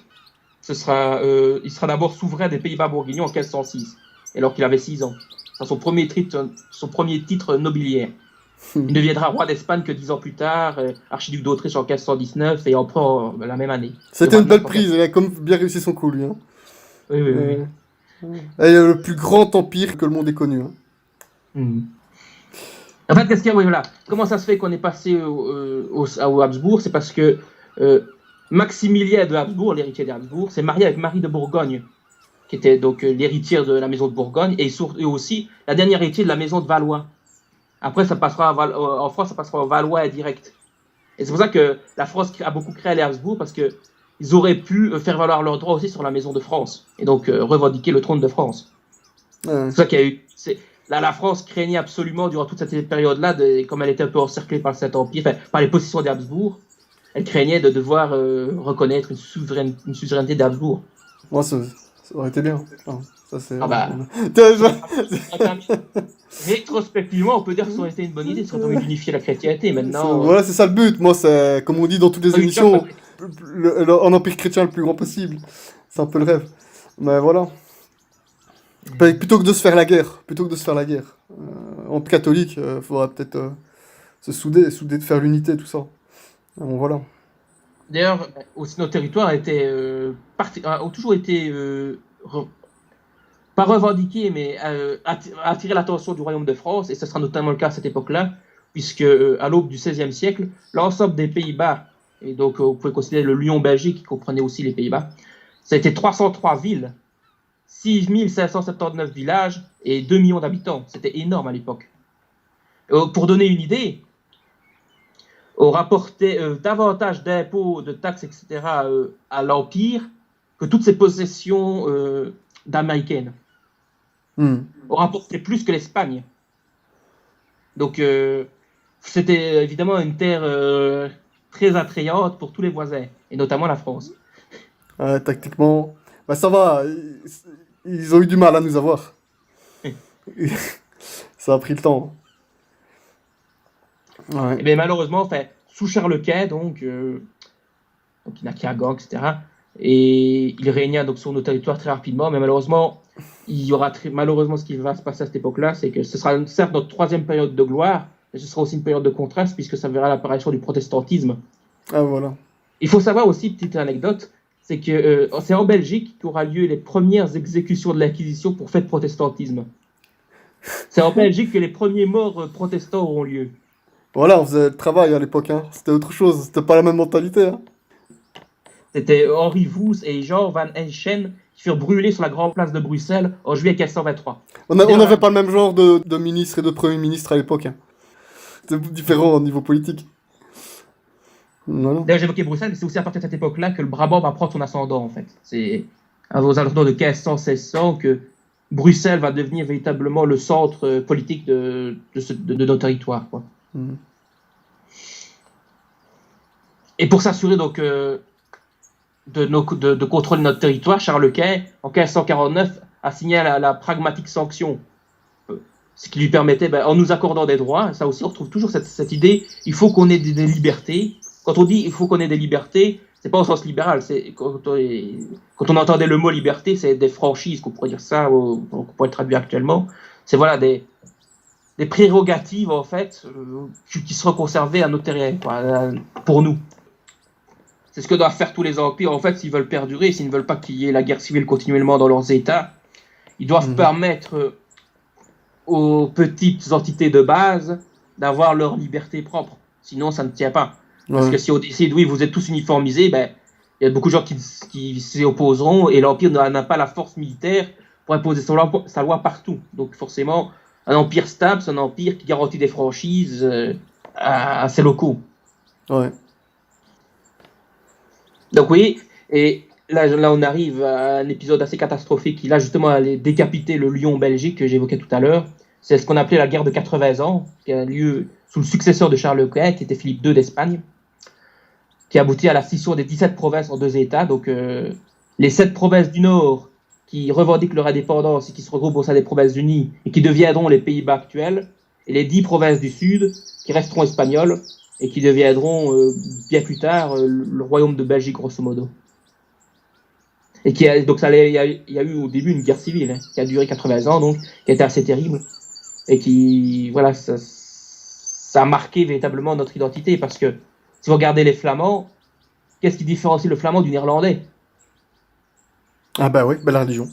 Il sera d'abord souverain des Pays-Bas bourguignons en 1506, alors qu'il avait 6 ans. C'est son premier titre nobiliaire. Il ne deviendra roi d'Espagne que 10 ans plus tard, archiduc d'Autriche en 1519 et empereur la même année. C'était une belle prise, il a comme bien réussi son coup, lui. Hein. Oui. Et le plus grand empire que le monde ait connu. Hein. En fait, qu'est-ce qu'il y a, voilà. Comment ça se fait qu'on est passé au Habsbourg? C'est parce que Maximilien de Habsbourg, l'héritier des Habsbourg, s'est marié avec Marie de Bourgogne, qui était donc l'héritière de la maison de Bourgogne, et aussi la dernière héritière de la maison de Valois. Après, ça passera en France, ça passera au Valois direct. Et c'est pour ça que la France a beaucoup créé les Habsbourg, parce qu'ils auraient pu faire valoir leurs droits aussi sur la maison de France, et donc revendiquer le trône de France. C'est ça qu'il y a eu. La France craignait absolument, durant toute cette période-là, comme elle était un peu encerclée par le Saint-Empire, par les possessions des Habsbourg, elle craignait de devoir reconnaître une suzeraineté d'Habsbourg. Moi, ça aurait été bien. Ça, c'est... Rétrospectivement, on peut dire que ça aurait été une bonne idée, ça aurait permis d'unifier la chrétienté. Maintenant, voilà, c'est ça le but. Moi, c'est, comme on dit dans toutes les émissions, un empire chrétien le plus grand possible. C'est un peu le rêve. Mais voilà. Plutôt que de se faire la guerre. En catholique, il faudra peut-être se souder, de faire l'unité, tout ça. Bon, voilà. D'ailleurs, aussi nos territoires ont toujours été pas revendiqués, mais attirer l'attention du royaume de France, et ce sera notamment le cas à cette époque-là, puisque à l'aube du XVIe siècle, l'ensemble des Pays-Bas, et donc vous pouvez considérer le Lion Belgique qui comprenait aussi les Pays-Bas, ça a été 303 villes, 6579 villages et 2 millions d'habitants. C'était énorme à l'époque. Pour donner une idée, on rapportait davantage d'impôts, de taxes, etc. À l'Empire que toutes ces possessions d'Américaines. On rapportait plus que l'Espagne. Donc, c'était évidemment une terre très attrayante pour tous les voisins, et notamment la France. Tactiquement, ça va. Ils ont eu du mal à nous avoir. Ça a pris le temps. Ouais. Et bien, malheureusement, sous Charles Quint, donc il n'a qu'à Gand, etc. Et il régna donc sur nos territoires très rapidement, mais malheureusement, il y aura malheureusement ce qui va se passer à cette époque-là, c'est que ce sera certes notre 3e période de gloire, mais ce sera aussi une période de contraste, puisque ça verra l'apparition du protestantisme. Ah voilà. Il faut savoir aussi, petite anecdote, c'est que c'est en Belgique qu'aura lieu les premières exécutions de l'Inquisition pour fait de protestantisme. C'est en Belgique que les premiers morts protestants auront lieu. Voilà, on faisait le travail à l'époque, hein. C'était autre chose, c'était pas la même mentalité. Hein. C'était Henri Voos et Jean Van Eyschen qui furent brûlés sur la grande place de Bruxelles en juillet 1523. On n'avait pas le même genre de ministre et de premier ministre à l'époque. Hein. C'était différent au niveau politique. Non, non. D'ailleurs, j'évoquais Bruxelles, mais c'est aussi à partir de cette époque-là que le Brabant va prendre son ascendant, en fait. C'est aux alentours de 1500-1600 que Bruxelles va devenir véritablement le centre politique de nos territoires, quoi. Mhm. Et pour s'assurer donc de contrôler notre territoire, Charles Quint, en 1549, a signé la pragmatique sanction, ce qui lui permettait, en nous accordant des droits, ça aussi on retrouve toujours cette idée, il faut qu'on ait des libertés. Quand on dit il faut qu'on ait des libertés, c'est pas au sens libéral, c'est quand on entendait le mot liberté, c'est des franchises, qu'on pourrait dire ça, qu'on pourrait traduire actuellement. C'est voilà des prérogatives en fait qui seront conservées à nos terrains, quoi, pour nous. C'est ce que doivent faire tous les empires en fait s'ils veulent perdurer, s'ils ne veulent pas qu'il y ait la guerre civile continuellement dans leurs États. Ils doivent permettre aux petites entités de base d'avoir leur liberté propre. Sinon, ça ne tient pas. Parce que si on décide, oui, vous êtes tous uniformisés, il y a beaucoup de gens qui s'y opposeront et l'Empire n'a pas la force militaire pour imposer sa loi partout. Donc forcément, un empire stable, c'est un empire qui garantit des franchises à ses locaux. Ouais. Donc oui, et là on arrive à un épisode assez catastrophique qui là justement allait décapiter le lion belgique que j'évoquais tout à l'heure. C'est ce qu'on appelait la guerre de 80 ans, qui a lieu sous le successeur de Charles Quint, qui était Philippe II d'Espagne, qui aboutit à la scission des 17 provinces en 2 États. Donc les 7 provinces du Nord qui revendiquent leur indépendance et qui se regroupent au sein des provinces unies et qui deviendront les Pays-Bas actuels, et les 10 provinces du Sud qui resteront espagnoles et qui deviendront bien plus tard le royaume de Belgique, grosso modo. Et donc il y a eu au début une guerre civile qui a duré 80 ans, donc qui a été assez terrible et qui voilà ça a marqué véritablement notre identité parce que si vous regardez les Flamands, qu'est-ce qui différencie le Flamand du Néerlandais? Ah bah oui, la religion.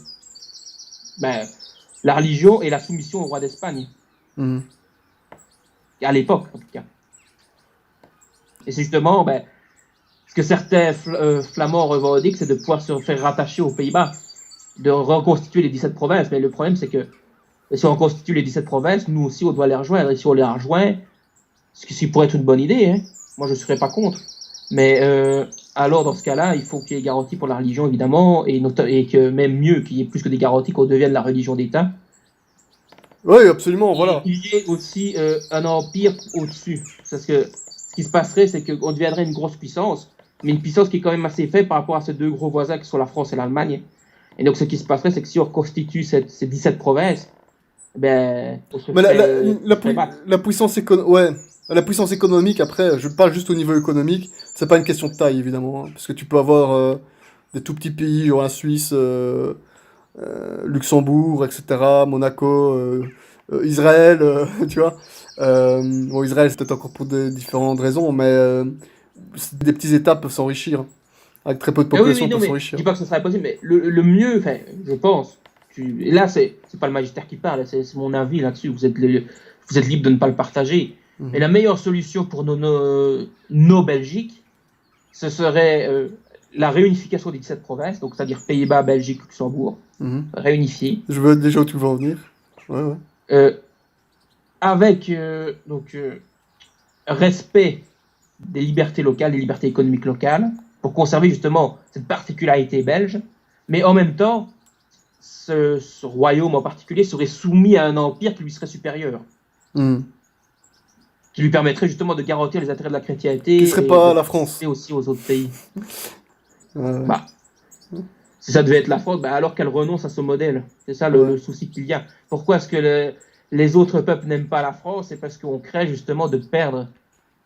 La religion et la soumission au roi d'Espagne. À l'époque en tout cas. Et c'est justement ce que certains Flamands revendiquent, c'est de pouvoir se faire rattacher aux Pays-Bas, de reconstituer les 17 provinces. Mais le problème, c'est que si on reconstitue les 17 provinces, nous aussi, on doit les rejoindre. Et si on les rejoint, ce qui pourrait être une bonne idée, moi, je ne serais pas contre. Mais alors, dans ce cas-là, il faut qu'il y ait garantie pour la religion, évidemment, et que même mieux, qu'il y ait plus que des garanties, qu'on devienne la religion d'État. Oui, absolument, voilà. Il y ait aussi un empire au-dessus. Parce que ce qui se passerait, c'est qu'on deviendrait une grosse puissance, mais une puissance qui est quand même assez faible par rapport à ces 2 gros voisins qui sont la France et l'Allemagne. Et donc, ce qui se passerait, c'est que si on reconstitue ces 17 provinces, on se la puissance la puissance économique, après, je parle juste au niveau économique, c'est pas une question de taille, évidemment, parce que tu peux avoir des tout petits pays, genre la Suisse, Luxembourg, etc., Monaco, Israël, tu vois. Bon, Israël, c'est peut-être encore pour des différentes raisons, mais des petits États peuvent s'enrichir. Avec très peu de population, peuvent s'enrichir. Je dis pas que ce serait possible, mais le mieux, je pense, et là, c'est pas le magistère qui parle, c'est mon avis là-dessus, vous êtes libre de ne pas le partager. Mais la meilleure solution pour nos Belgiques, ce serait la réunification des 17 provinces, donc c'est-à-dire Pays-Bas, Belgique, Luxembourg, réunifiés. Je veux déjà où tu veux en venir. Ouais. Avec respect des libertés locales, des libertés économiques locales, pour conserver justement cette particularité belge, mais en même temps, ce royaume en particulier serait soumis à un empire qui lui serait supérieur. Qui lui permettrait justement de garantir les intérêts de la chrétienté. Qui serait pas la France. Et aussi aux autres pays. Si ça devait être la France, alors qu'elle renonce à ce modèle. C'est ça le souci qu'il y a. Pourquoi est-ce que les autres peuples n'aiment pas la France? C'est parce qu'on crée justement de perdre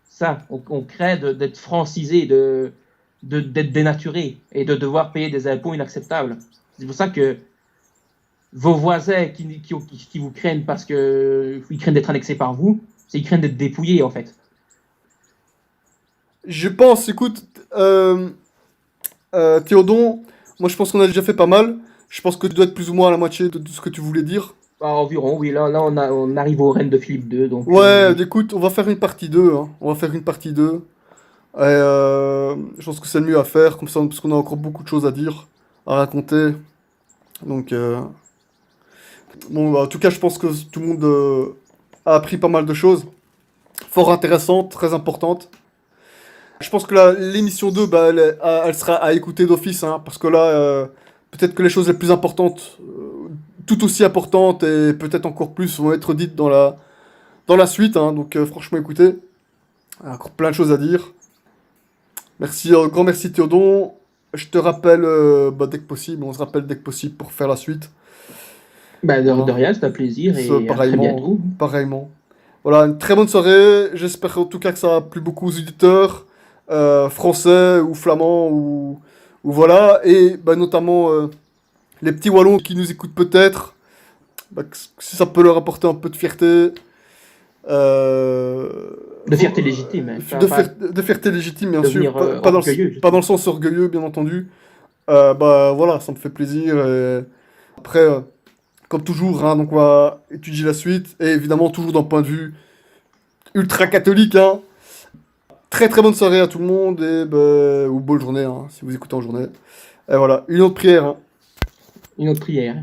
ça. On crée d'être francisé, d'être dénaturé et de devoir payer des impôts inacceptables. C'est pour ça que vos voisins qui vous craignent parce qu'ils craignent d'être annexés par vous, ils craignent d'être dépouillés en fait. Je pense, écoute, Théodon, moi je pense qu'on a déjà fait pas mal. Je pense que tu dois être plus ou moins à la moitié de ce que tu voulais dire. Environ, oui. Là on arrive au règne de Philippe II. Donc, écoute, on va faire une partie 2. On va faire une partie 2. Et je pense que c'est le mieux à faire, comme ça, parce qu'on a encore beaucoup de choses à dire, à raconter. Donc, en tout cas, je pense que tout le monde a appris pas mal de choses. Fort intéressantes, très importantes. Je pense que l'émission 2, bah, elle sera à écouter d'office, hein, parce que là, peut-être que les choses les plus importantes, tout aussi importantes et peut-être encore plus, vont être dites dans la suite. Hein. Donc franchement, écoutez, encore plein de choses à dire. Merci, grand merci Théodon. Je te rappelle bah, dès que possible, on se rappelle dès que possible pour faire la suite. Bah, de Voilà. rien, c'est un plaisir et à très bientôt. Pareillement. Voilà, une très bonne soirée. J'espère en tout cas que ça a plu beaucoup aux auditeurs français ou flamands ou voilà. Et bah, notamment les petits Wallons qui nous écoutent peut-être. Bah, si ça peut leur apporter un peu de fierté. De fierté légitime, hein, De fierté légitime, bien sûr. devenir orgueilleux. Pas dans le sens orgueilleux, bien entendu. Bah voilà, ça me fait plaisir. Et après, comme toujours, hein, donc on va étudier la suite. Et évidemment, toujours d'un point de vue ultra catholique. Hein. Très très bonne soirée à tout le monde. Et bah, ou bonne journée, hein, si vous écoutez en journée. Et voilà, une autre prière. Hein. Une autre prière.